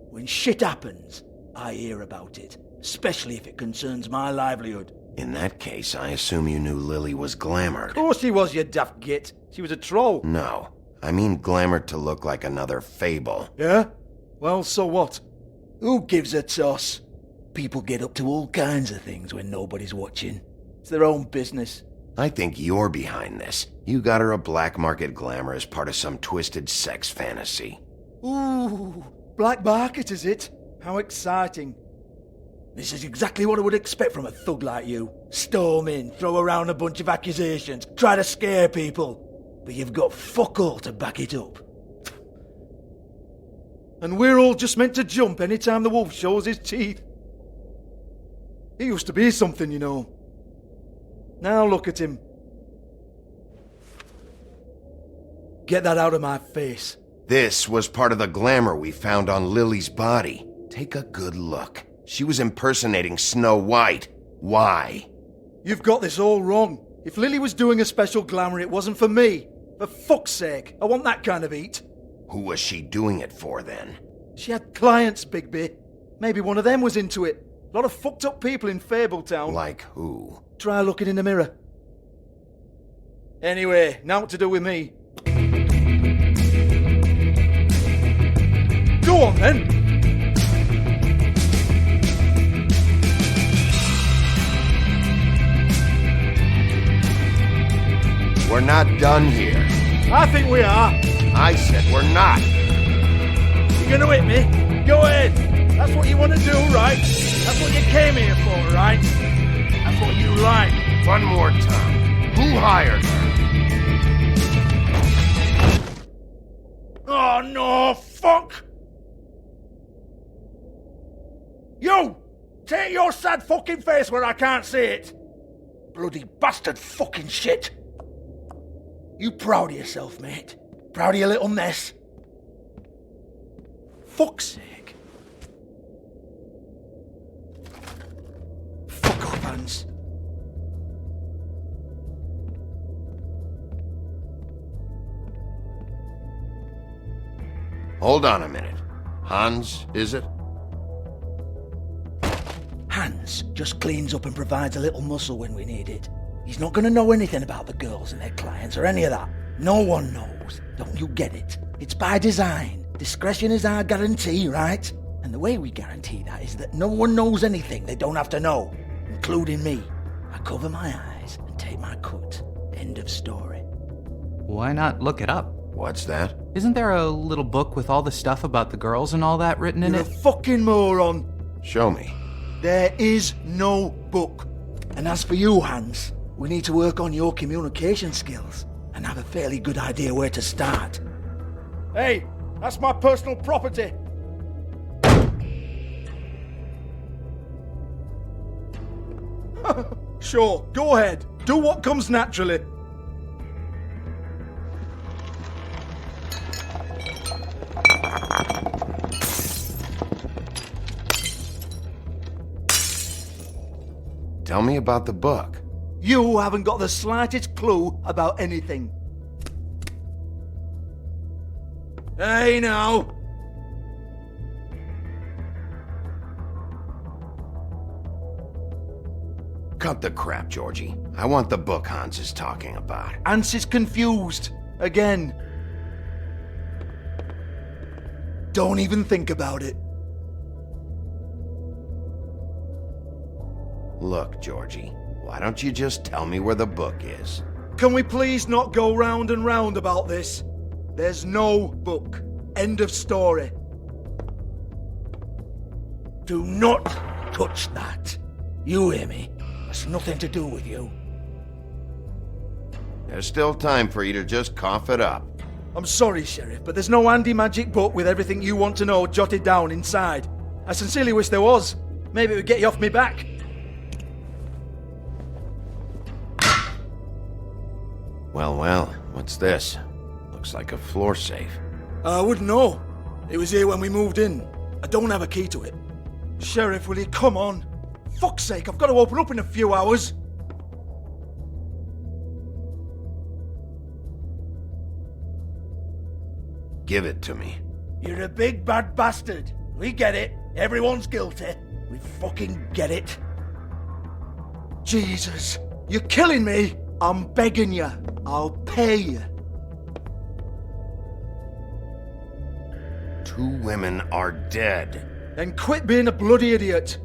Speaker 7: When shit happens, I hear about it, especially if it concerns my livelihood.
Speaker 1: In that case, I assume you knew Lily was glamored.
Speaker 7: Of course she was, you daft git. She was a troll.
Speaker 1: No, I mean glamored to look like another Fable.
Speaker 7: Yeah? Well, so what? Who gives a toss? People get up to all kinds of things when nobody's watching. It's their own business.
Speaker 1: I think you're behind this. You got her a black market glamour as part of some twisted sex fantasy.
Speaker 7: Ooh, black market is it? How exciting. This is exactly what I would expect from a thug like you. Storm in, throw around a bunch of accusations, try to scare people. But you've got fuck all to back it up. And we're all just meant to jump any time the wolf shows his teeth. He used to be something, you know. Now look at him. Get that out of my face.
Speaker 1: This was part of the glamour we found on Lily's body. Take a good look. She was impersonating Snow White. Why?
Speaker 7: You've got this all wrong. If Lily was doing a special glamour, it wasn't for me. For fuck's sake, I want that kind of eat.
Speaker 1: Who was she doing it for then?
Speaker 7: She had clients, Bigby. Maybe one of them was into it. A lot of fucked up people in Fabletown.
Speaker 1: Like who?
Speaker 7: Try looking in the mirror. Anyway, now what to do with me. Go on then!
Speaker 1: We're not done here.
Speaker 7: I think we are.
Speaker 1: I said we're not.
Speaker 7: You're gonna hit me? Go ahead. That's what you want to do, right? That's what you came here for, right? That's what you like.
Speaker 1: One more time. Who hired her?
Speaker 7: Oh no, fuck! You! Take your sad fucking face where I can't see it! Bloody bastard fucking shit! You proud of yourself, mate? Proud of your little mess? Fuck's sake. Fuck off, Hans.
Speaker 1: Hold on a minute. Hans, is it?
Speaker 7: Hans just cleans up and provides a little muscle when we need it. He's not going to know anything about the girls and their clients or any of that. No one knows. Don't you get it? It's by design. Discretion is our guarantee, right? And the way we guarantee that is that no one knows anything they don't have to know, including me. I cover my eyes and take my cut. End of story.
Speaker 18: Why not look it up?
Speaker 1: What's that?
Speaker 18: Isn't there a little book with all the stuff about the girls and all that written in
Speaker 7: You're
Speaker 18: it?
Speaker 7: a fucking moron.
Speaker 1: Show me.
Speaker 7: There is no book. And as for you, Hans, we need to work on your communication skills and have a fairly good idea where to start. Hey, that's my personal property. Sure, go ahead. Do what comes naturally.
Speaker 1: Tell me about the book.
Speaker 7: You haven't got the slightest clue about anything. Hey, now.
Speaker 1: Cut the crap, Georgie. I want the book Hans is talking about.
Speaker 7: Hans is confused. Again. Don't even think about it.
Speaker 1: Look, Georgie, why don't you just tell me where the book is?
Speaker 7: Can we please not go round and round about this? There's no book. End of story. Do not touch that. You hear me? It's nothing to do with you.
Speaker 1: There's still time for you to just cough it up.
Speaker 7: I'm sorry, Sheriff, but there's no handy magic book with everything you want to know jotted down inside. I sincerely wish there was. Maybe it would get you off me back.
Speaker 1: Well, what's this? Looks like a floor safe.
Speaker 7: I wouldn't know. It was here when we moved in. I don't have a key to it. Sheriff, will you come on? Fuck's sake, I've got to open up in a few hours.
Speaker 1: Give it to me.
Speaker 7: You're a big bad bastard. We get it. Everyone's guilty. We fucking get it. Jesus, you're killing me. I'm begging you. I'll pay you.
Speaker 1: 2 women are dead.
Speaker 7: Then quit being a bloody idiot.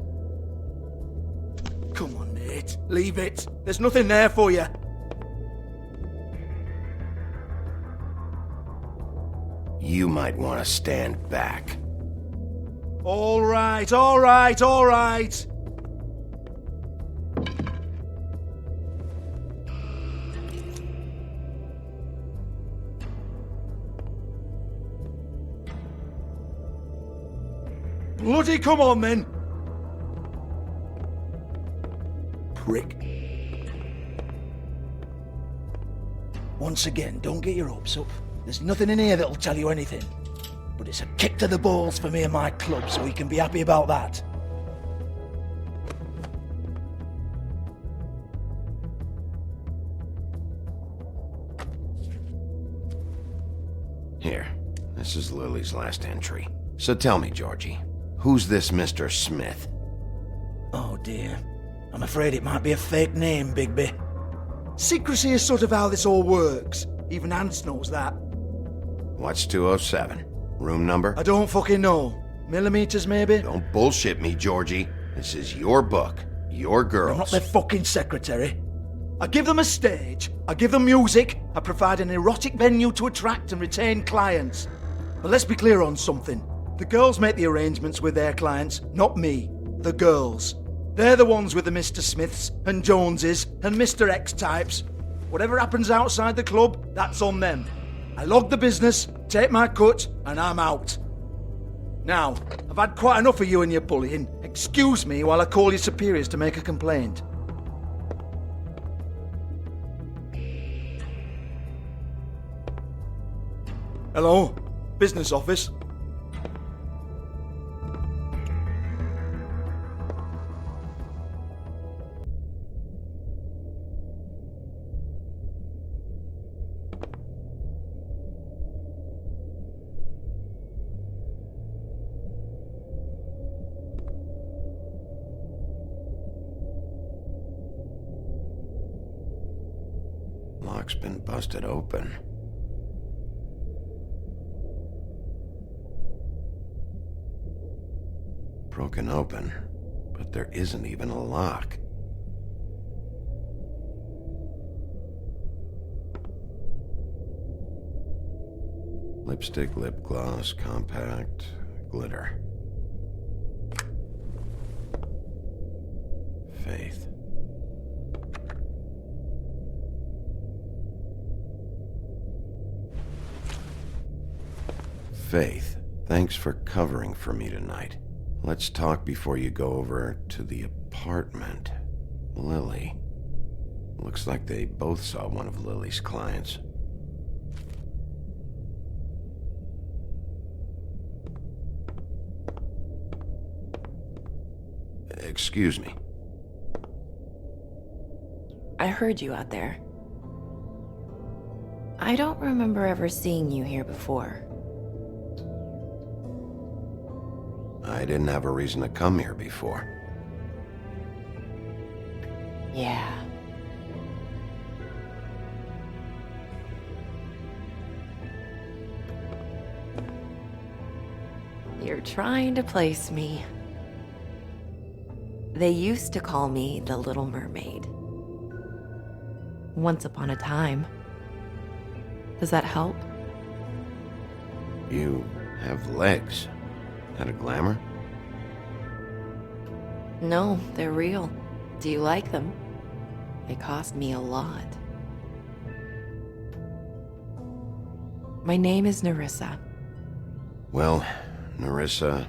Speaker 7: Come on, mate. Leave it. There's nothing there for you.
Speaker 1: You might want to stand back.
Speaker 7: All right. Bloody come on, then! Prick. Once again, don't get your hopes up. There's nothing in here that'll tell you anything. But it's a kick to the balls for me and my club, so we can be happy about that.
Speaker 1: Here, this is Lily's last entry. So tell me, Georgie, who's this Mr. Smith?
Speaker 7: Oh dear. I'm afraid it might be a fake name, Bigby. Secrecy is sort of how this all works. Even Hans knows that.
Speaker 1: What's 207? Room number?
Speaker 7: I don't fucking know. Millimeters, maybe?
Speaker 1: Don't bullshit me, Georgie. This is your book. Your girls.
Speaker 7: I'm not their fucking secretary. I give them a stage, I give them music, I provide an erotic venue to attract and retain clients. But let's be clear on something. The girls make the arrangements with their clients, not me. The girls. They're the ones with the Mr. Smiths and Joneses and Mr. X types. Whatever happens outside the club, that's on them. I log the business, take my cut, and I'm out. Now, I've had quite enough of you and your bullying. Excuse me while I call your superiors to make a complaint. Hello? Business office?
Speaker 1: Lock's been busted open. Broken open, but there isn't even a lock. Lipstick, lip gloss, compact, glitter. Faith. Faith, thanks for covering for me tonight. Let's talk before you go over to the apartment. Lily. Looks like they both saw one of Lily's clients. Excuse me.
Speaker 17: I heard you out there. I don't remember ever seeing you here before.
Speaker 1: I didn't have a reason to come here before.
Speaker 17: Yeah. You're trying to place me. They used to call me the Little Mermaid. Once upon a time. Does that help?
Speaker 1: You have legs. That a glamour?
Speaker 17: No, they're real. Do you like them? They cost me a lot. My name is Nerissa.
Speaker 1: Well, Nerissa,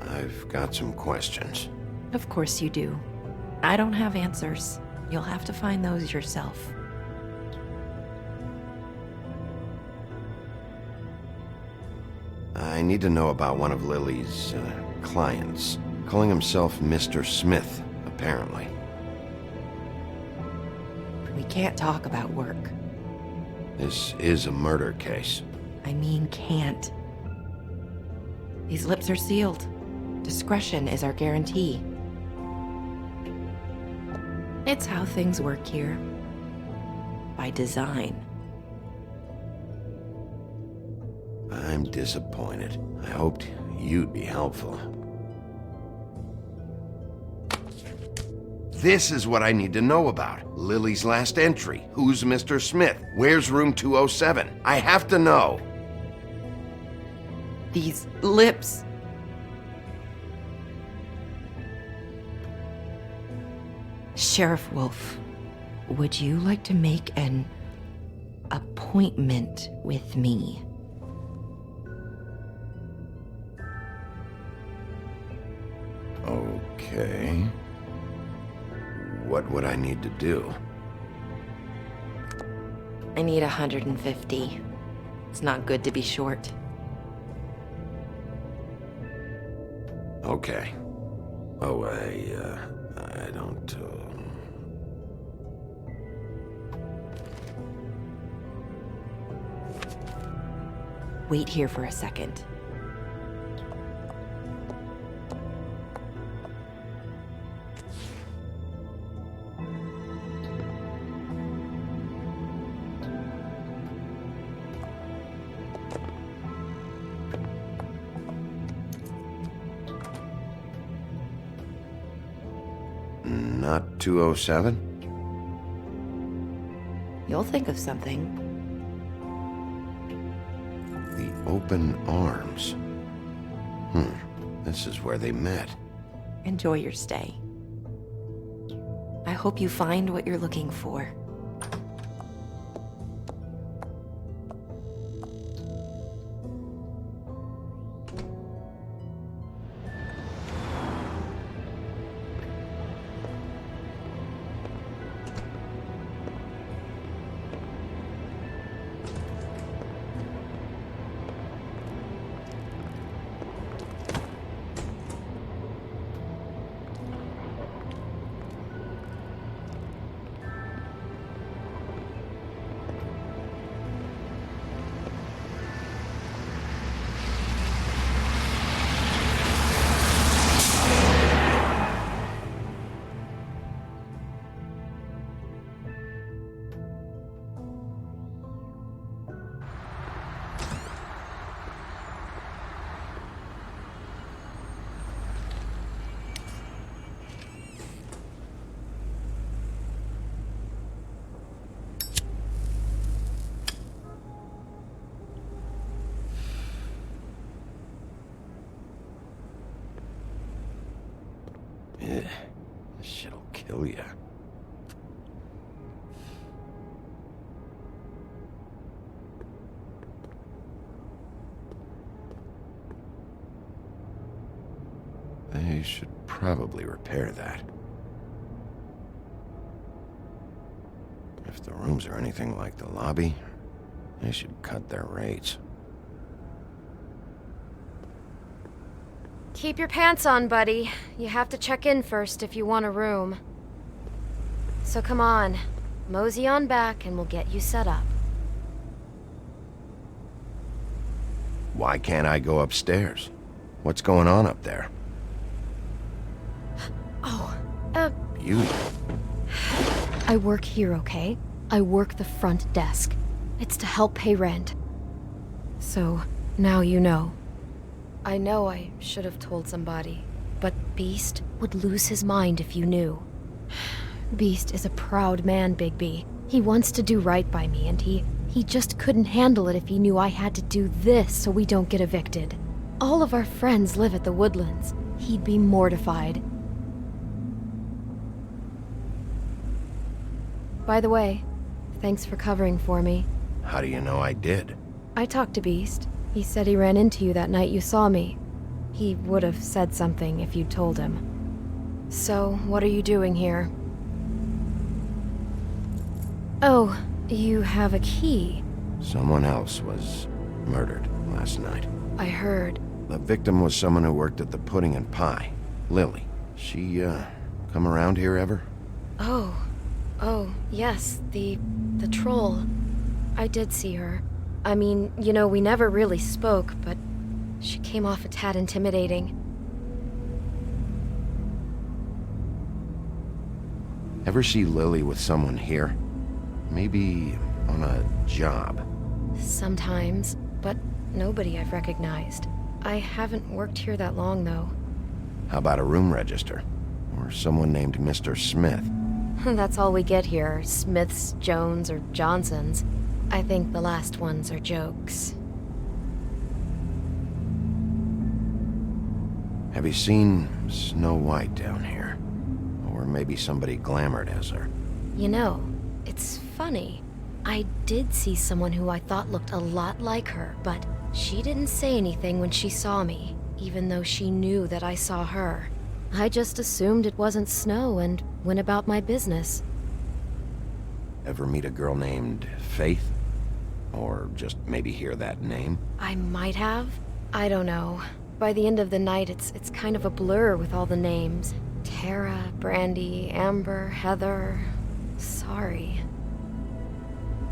Speaker 1: I've got some questions.
Speaker 17: Of course you do. I don't have answers. You'll have to find those yourself.
Speaker 1: I need to know about one of Lily's clients, calling himself Mr. Smith, apparently.
Speaker 17: We can't talk about work.
Speaker 1: This is a murder case.
Speaker 17: I mean can't. These lips are sealed. Discretion is our guarantee. It's how things work here. By design.
Speaker 1: I'm disappointed. I hoped you'd be helpful. This is what I need to know about. Lily's last entry. Who's Mr. Smith? Where's room 207? I have to know.
Speaker 17: These lips. Sheriff Wolf, would you like to make an appointment with me?
Speaker 1: Okay. What would I need to do?
Speaker 17: I need 150. It's not good to be short.
Speaker 1: Okay. Oh, I don't,
Speaker 17: Wait here for a second.
Speaker 1: Not 207?
Speaker 17: You'll think of something.
Speaker 1: The Open Arms. This is where they met.
Speaker 17: Enjoy your stay. I hope you find what you're looking for.
Speaker 1: This shit'll kill ya. They should probably repair that. If the rooms are anything like the lobby, they should cut their rates.
Speaker 4: Keep your pants on, buddy. You have to check in first if you want a room. So come on, mosey on back and we'll get you set up.
Speaker 1: Why can't I go upstairs? What's going on up there? You.
Speaker 4: I work here, okay? I work the front desk. It's to help pay rent. So, now you know. I know I should have told somebody, but Beast would lose his mind if you knew. Beast is a proud man, Bigby. He wants to do right by me, and he just couldn't handle it if he knew I had to do this so we don't get evicted. All of our friends live at the Woodlands. He'd be mortified. By the way, thanks for covering for me.
Speaker 1: How do you know I did?
Speaker 4: I talked to Beast. He said he ran into you that night you saw me. He would have said something if you'd told him. So, what are you doing here? Oh, you have a key.
Speaker 1: Someone else was murdered last night.
Speaker 4: I heard.
Speaker 1: The victim was someone who worked at the Pudding and Pie. Lily. She, come around here ever?
Speaker 4: Oh, yes, the troll. I did see her. I mean, you know, we never really spoke, but she came off a tad intimidating.
Speaker 1: Ever see Lily with someone here? Maybe on a job?
Speaker 4: Sometimes, but nobody I've recognized. I haven't worked here that long, though.
Speaker 1: How about a room register? Or someone named Mr. Smith?
Speaker 4: That's all we get here, Smiths, Jones, or Johnsons. I think the last ones are jokes.
Speaker 1: Have you seen Snow White down here? Or maybe somebody glamored as her?
Speaker 4: You know, it's funny. I did see someone who I thought looked a lot like her, but she didn't say anything when she saw me, even though she knew that I saw her. I just assumed it wasn't Snow and went about my business.
Speaker 1: Ever meet a girl named Faith? Or just maybe hear that name?
Speaker 4: I might have. I don't know. By the end of the night, it's kind of a blur with all the names. Tara, Brandy, Amber, Heather... Sorry.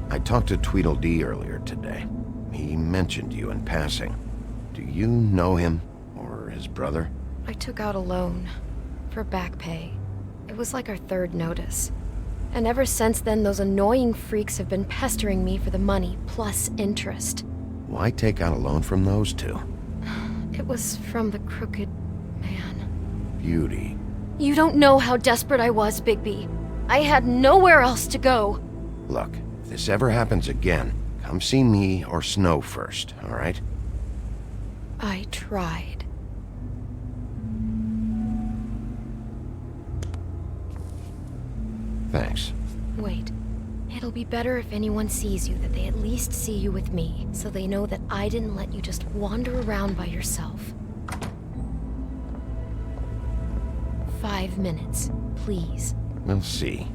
Speaker 1: I talked to Tweedledee earlier today. He mentioned you in passing. Do you know him? Or his brother?
Speaker 4: I took out a loan. For back pay. It was like our third notice. And ever since then, those annoying freaks have been pestering me for the money, plus interest.
Speaker 1: Why take out a loan from those two?
Speaker 4: It was from the Crooked Man.
Speaker 1: Beauty.
Speaker 4: You don't know how desperate I was, Bigby. I had nowhere else to go.
Speaker 1: Look, if this ever happens again, come see me or Snow first, all right?
Speaker 4: I tried.
Speaker 1: Thanks.
Speaker 4: Wait. It'll be better if anyone sees you that they at least see you with me, so they know that I didn't let you just wander around by yourself. 5 minutes, please.
Speaker 1: We'll see,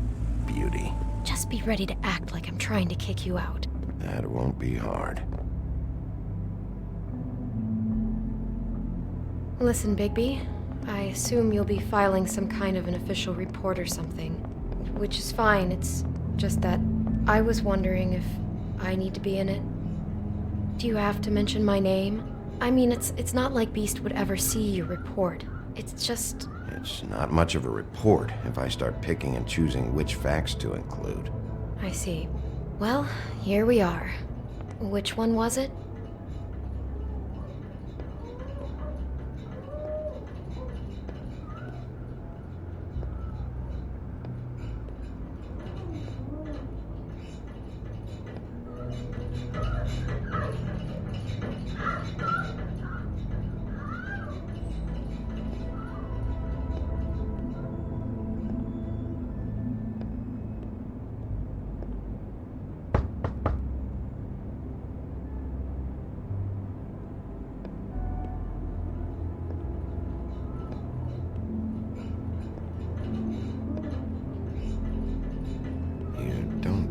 Speaker 1: Beauty.
Speaker 4: Just be ready to act like I'm trying to kick you out.
Speaker 1: That won't be hard.
Speaker 4: Listen, Bigby. I assume you'll be filing some kind of an official report or something. Which is fine, it's just that I was wondering if I need to be in it. Do you have to mention my name? I mean, it's not like Beast would ever see your report. It's just...
Speaker 1: It's not much of a report if I start picking and choosing which facts to include.
Speaker 4: I see. Well, here we are. Which one was it?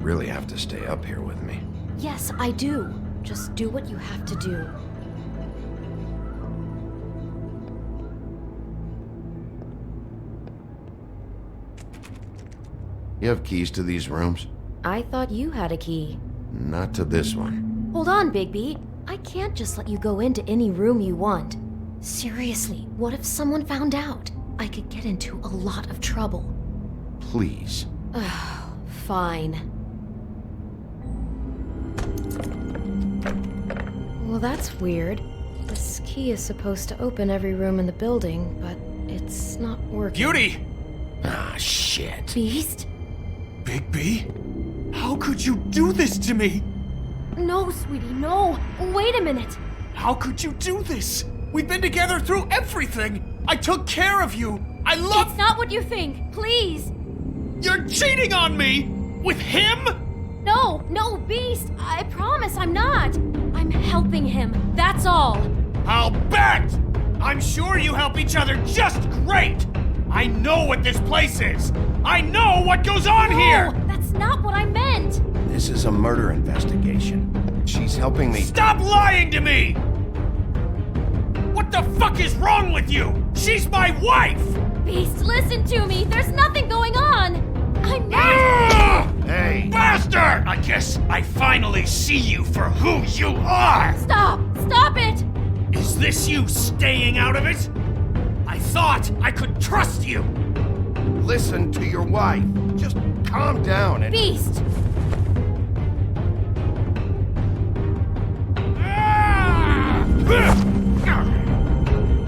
Speaker 1: Really have to stay up here with me.
Speaker 4: Yes, I do. Just do what you have to do.
Speaker 1: You have keys to these rooms?
Speaker 4: I thought you had a key.
Speaker 1: Not to this one.
Speaker 4: Hold on, Bigby. I can't just let you go into any room you want. Seriously, what if someone found out? I could get into a lot of trouble.
Speaker 1: Please.
Speaker 4: Fine. Well, that's weird. This key is supposed to open every room in the building, but it's not working.
Speaker 5: Beauty!
Speaker 1: Ah, shit.
Speaker 4: Beast?
Speaker 5: Bigby? How could you do this to me?
Speaker 12: No, sweetie, no. Wait a minute.
Speaker 5: How could you do this? We've been together through everything. I took care of you. I love...
Speaker 12: It's not what you think. Please.
Speaker 5: You're cheating on me! With him?
Speaker 12: No, Beast. I promise I'm not. I'm helping him. That's all.
Speaker 5: I'll bet! I'm sure you help each other just great! I know what this place is! I know what goes on here!
Speaker 12: That's not what I meant!
Speaker 1: This is a murder investigation. She's helping me...
Speaker 5: Stop lying to me! What the fuck is wrong with you? She's my wife!
Speaker 12: Beast, listen to me! There's nothing going on! I'm not...
Speaker 1: Hey!
Speaker 5: Bastard! I guess I finally see you for who you are!
Speaker 12: Stop! Stop it!
Speaker 5: Is this you staying out of it? I thought I could trust you!
Speaker 1: Listen to your wife. Just calm down and...
Speaker 12: Beast!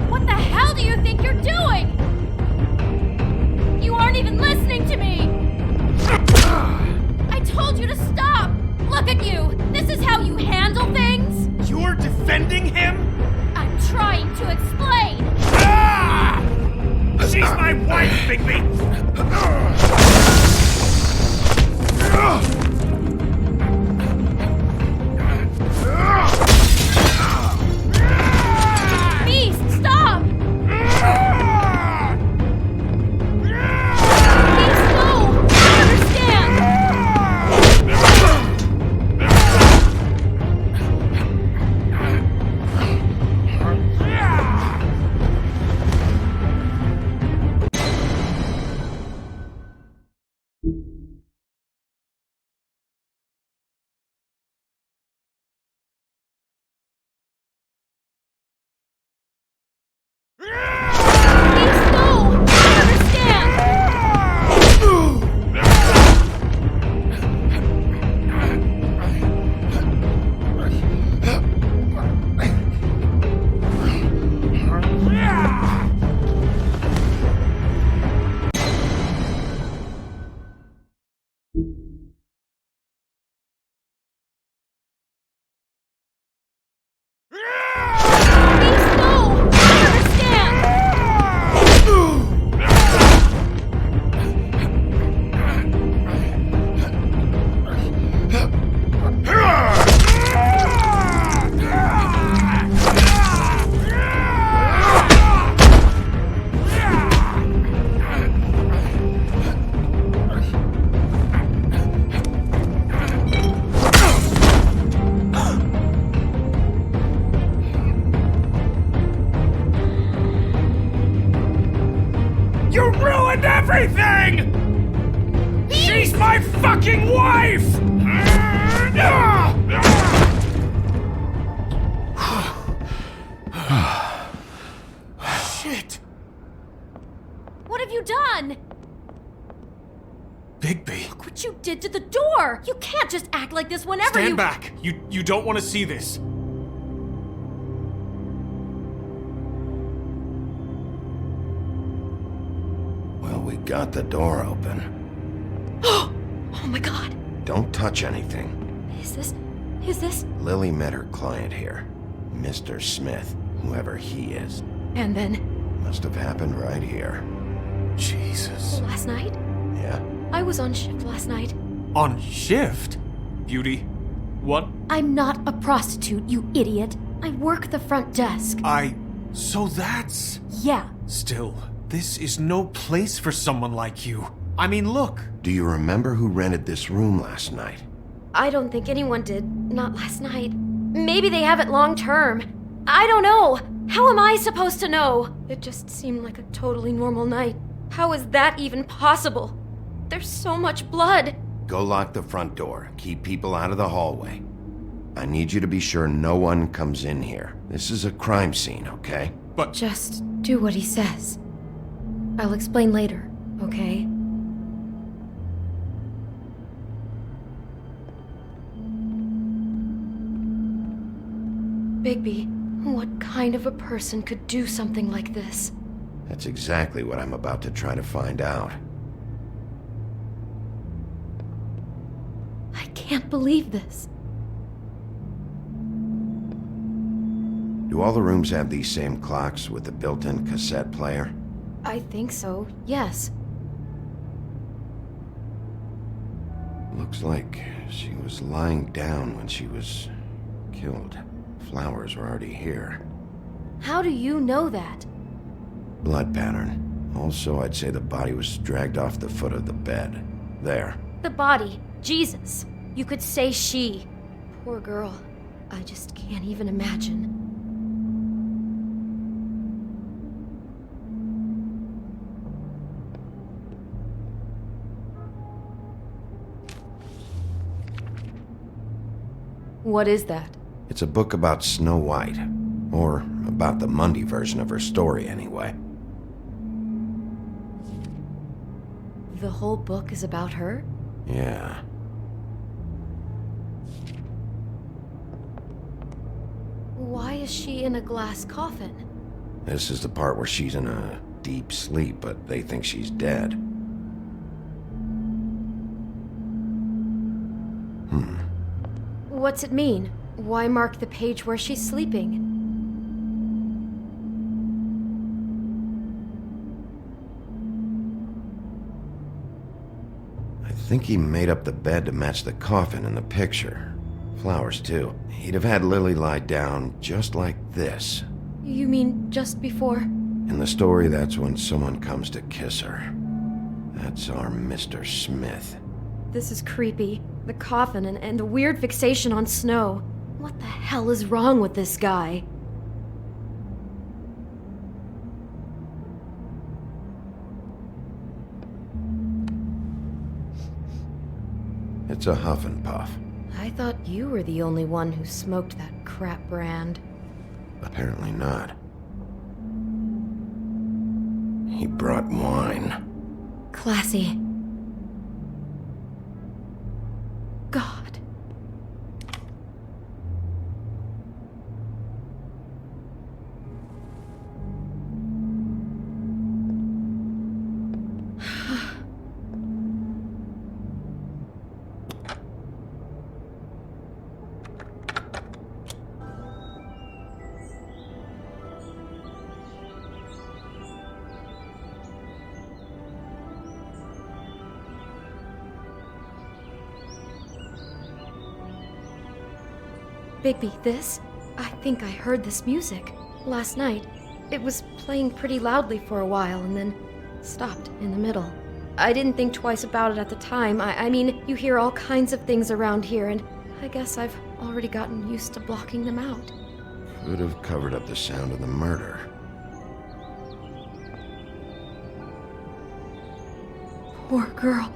Speaker 12: What the hell do you think you're doing? You aren't even listening to me! I told you to stop! Look at you! This is how you handle things?
Speaker 5: You're defending him?
Speaker 12: I'm trying to explain!
Speaker 5: Ah! She's my wife, Bigby!
Speaker 12: Beast, stop!
Speaker 5: You ruined everything! She's my fucking wife! Shit!
Speaker 12: What have you done?
Speaker 5: Bigby.
Speaker 12: Look what you did to the door! You can't just act like this whenever
Speaker 5: Stand back! You don't want to see this.
Speaker 1: Well, we got the door open.
Speaker 12: Oh my god!
Speaker 1: Don't touch anything.
Speaker 12: Is this?
Speaker 1: Lily met her client here, Mr. Smith, whoever he is.
Speaker 4: And then,
Speaker 1: Must have happened right here.
Speaker 5: Jesus.
Speaker 4: last night?
Speaker 1: Yeah?
Speaker 4: I was on shift last night.
Speaker 5: On shift? Beauty, what?
Speaker 12: I'm not a prostitute, you idiot. I work the front desk.
Speaker 5: So that's...
Speaker 12: Yeah.
Speaker 5: Still, this is no place for someone like you. I mean, look.
Speaker 1: Do you remember who rented this room last night?
Speaker 4: I don't think anyone did. Not last night. Maybe they have it long term. I don't know. How am I supposed to know? It just seemed like a totally normal night. How is that even possible? There's so much blood.
Speaker 1: Go lock the front door. Keep people out of the hallway. I need you to be sure no one comes in here. This is a crime scene, okay?
Speaker 5: But...
Speaker 4: Just do what he says. I'll explain later, okay? Bigby, what kind of a person could do something like this?
Speaker 1: That's exactly what I'm about to try to find out.
Speaker 4: I can't believe this.
Speaker 1: Do all the rooms have these same clocks with the built-in cassette player?
Speaker 4: I think so, yes.
Speaker 1: Looks like she was lying down when she was killed. Flowers were already here.
Speaker 4: How do you know that?
Speaker 1: Blood pattern. Also, I'd say the body was dragged off the foot of the bed. There.
Speaker 12: The body. Jesus. You could say she.
Speaker 4: Poor girl. I just can't even imagine. What is that?
Speaker 1: It's a book about Snow White. Or about the Mundy version of her story, anyway.
Speaker 4: The whole book is about her?
Speaker 1: Yeah.
Speaker 4: Why is she in a glass coffin?
Speaker 1: This is the part where she's in a deep sleep, but they think she's dead.
Speaker 4: What's it mean? Why mark the page where she's sleeping?
Speaker 1: I think he made up the bed to match the coffin in the picture. Flowers, too. He'd have had Lily lie down just like this.
Speaker 4: You mean just before?
Speaker 1: In the story, that's when someone comes to kiss her. That's our Mr. Smith.
Speaker 4: This is creepy. The coffin and the weird fixation on Snow. What the hell is wrong with this guy?
Speaker 1: It's a huff and puff.
Speaker 4: I thought you were the only one who smoked that crap brand.
Speaker 1: Apparently not. He brought wine.
Speaker 4: Classy. God. Bigby, this? I think I heard this music. Last night. It was playing pretty loudly for a while and then stopped in the middle. I didn't think twice about it at the time. I mean, you hear all kinds of things around here, and I guess I've already gotten used to blocking them out.
Speaker 1: Could have covered up the sound of the murder.
Speaker 4: poor girl.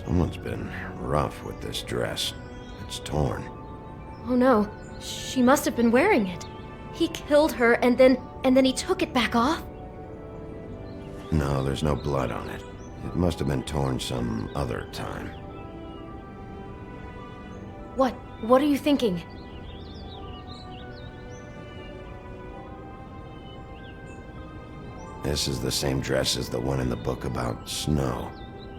Speaker 1: Someone's been rough with this dress. It's torn.
Speaker 4: Oh no, she must have been wearing it. He killed her and then he took it back off?
Speaker 1: No, there's no blood on it. It must have been torn some other time.
Speaker 4: What are you thinking?
Speaker 1: This is the same dress as the one in the book about snow.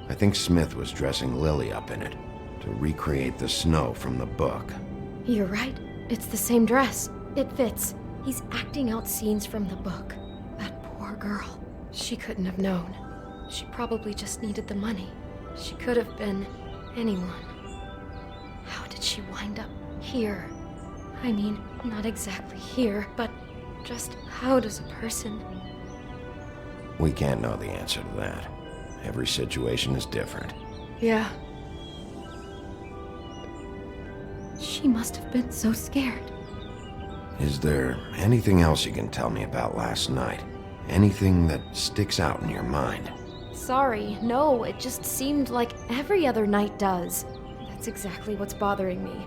Speaker 1: I think Smith was dressing Lily up in it to recreate the snow from the book.
Speaker 4: You're right. It's the same dress. It fits. He's acting out scenes from the book. That poor girl. She couldn't have known. She probably just needed the money. She could have been anyone. How did she wind up here? I mean, not exactly here, but just how does a person...
Speaker 1: We can't know the answer to that. Every situation is different.
Speaker 4: Yeah. She must have been so scared.
Speaker 1: Is there anything else you can tell me about last night? Anything that sticks out in your mind?
Speaker 4: Sorry, no, it just seemed like every other night does. That's exactly what's bothering me.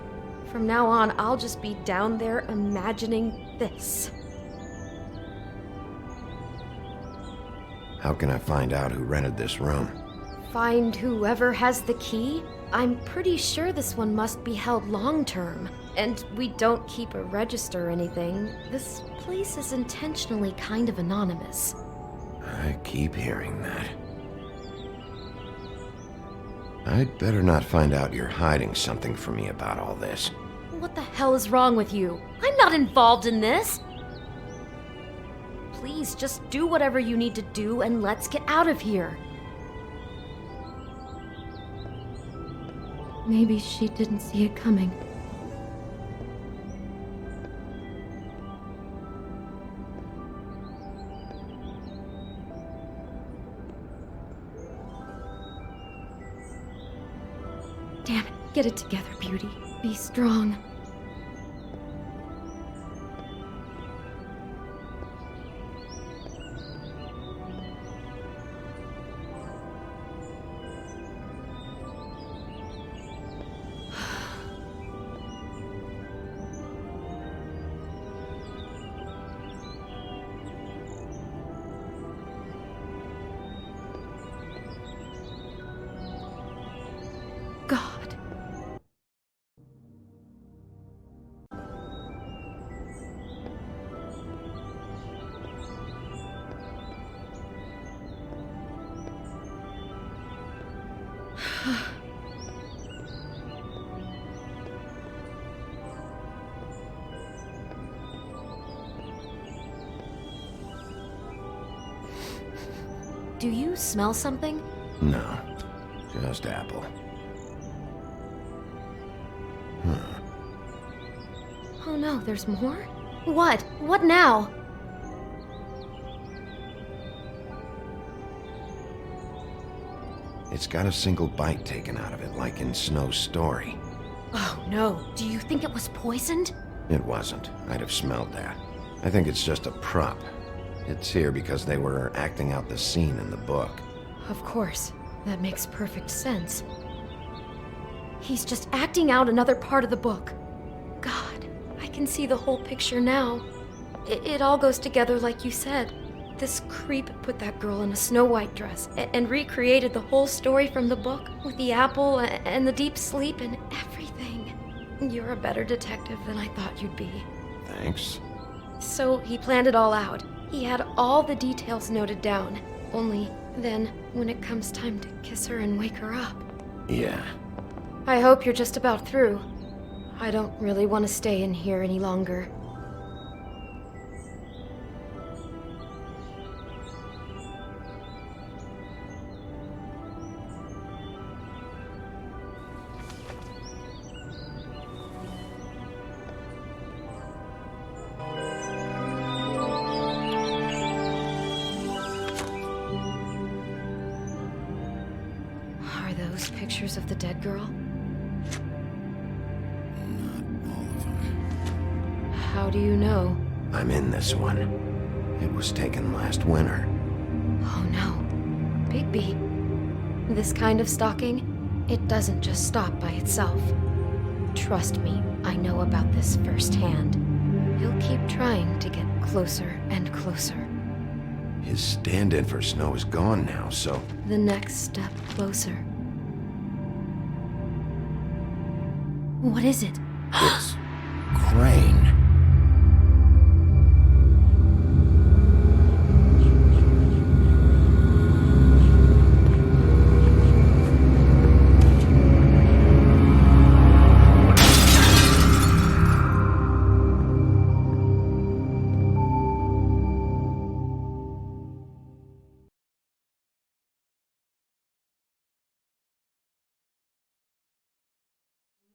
Speaker 4: From now on, I'll just be down there imagining this.
Speaker 1: How can I find out who rented this room?
Speaker 4: Find whoever has the key? I'm pretty sure this one must be held long-term. And we don't keep a register or anything. This place is intentionally kind of anonymous.
Speaker 1: I keep hearing that. I'd better not find out you're hiding something from me about all this.
Speaker 4: What the hell is wrong with you? I'm not involved in this! Please, just do whatever you need to do and let's get out of here. Maybe she didn't see it coming. Damn it, get it together, Beauty. Be strong. God. Do you smell something?
Speaker 1: No, just apple.
Speaker 4: Oh no, there's more? What? What now?
Speaker 1: It's got a single bite taken out of it, like in Snow's story.
Speaker 4: Oh no, do you think it was poisoned?
Speaker 1: It wasn't. I'd have smelled that. I think it's just a prop. It's here because they were acting out the scene in the book.
Speaker 4: Of course. That makes perfect sense. He's just acting out another part of the book. God, I can see the whole picture now. It all goes together like you said. This creep put that girl in a Snow White dress and recreated the whole story from the book with the apple and the deep sleep and everything. You're a better detective than I thought you'd be.
Speaker 1: Thanks.
Speaker 4: So he planned it all out. He had all the details noted down. Only then, when it comes time to kiss her and wake her up.
Speaker 1: Yeah.
Speaker 4: I hope you're just about through. I don't really want to stay in here any longer. Are those pictures of the dead girl? How do you know?
Speaker 1: I'm in this one. It was taken last winter.
Speaker 4: Oh no. Bigby. This kind of stalking, it doesn't just stop by itself. Trust me, I know about this firsthand. He'll keep trying to get closer and closer.
Speaker 1: His stand-in for Snow is gone now, so...
Speaker 4: The next step closer. What is it?
Speaker 1: It's... Crane.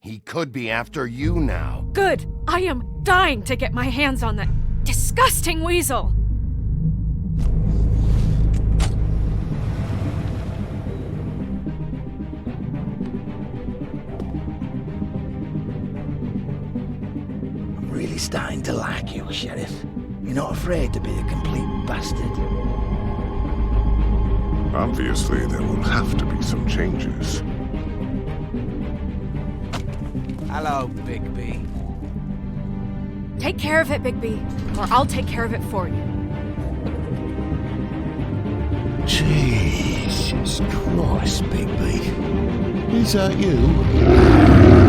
Speaker 1: He could be after you now.
Speaker 6: Good! I am dying to get my hands on that disgusting weasel!
Speaker 7: I'm really starting to like you, Sheriff. You're not afraid to be a complete bastard.
Speaker 11: Obviously, there will have to be some changes.
Speaker 5: Hello, Bigby.
Speaker 6: Take care of it, Bigby, or I'll take care of it for you.
Speaker 1: Jesus Christ, Bigby. Is that you?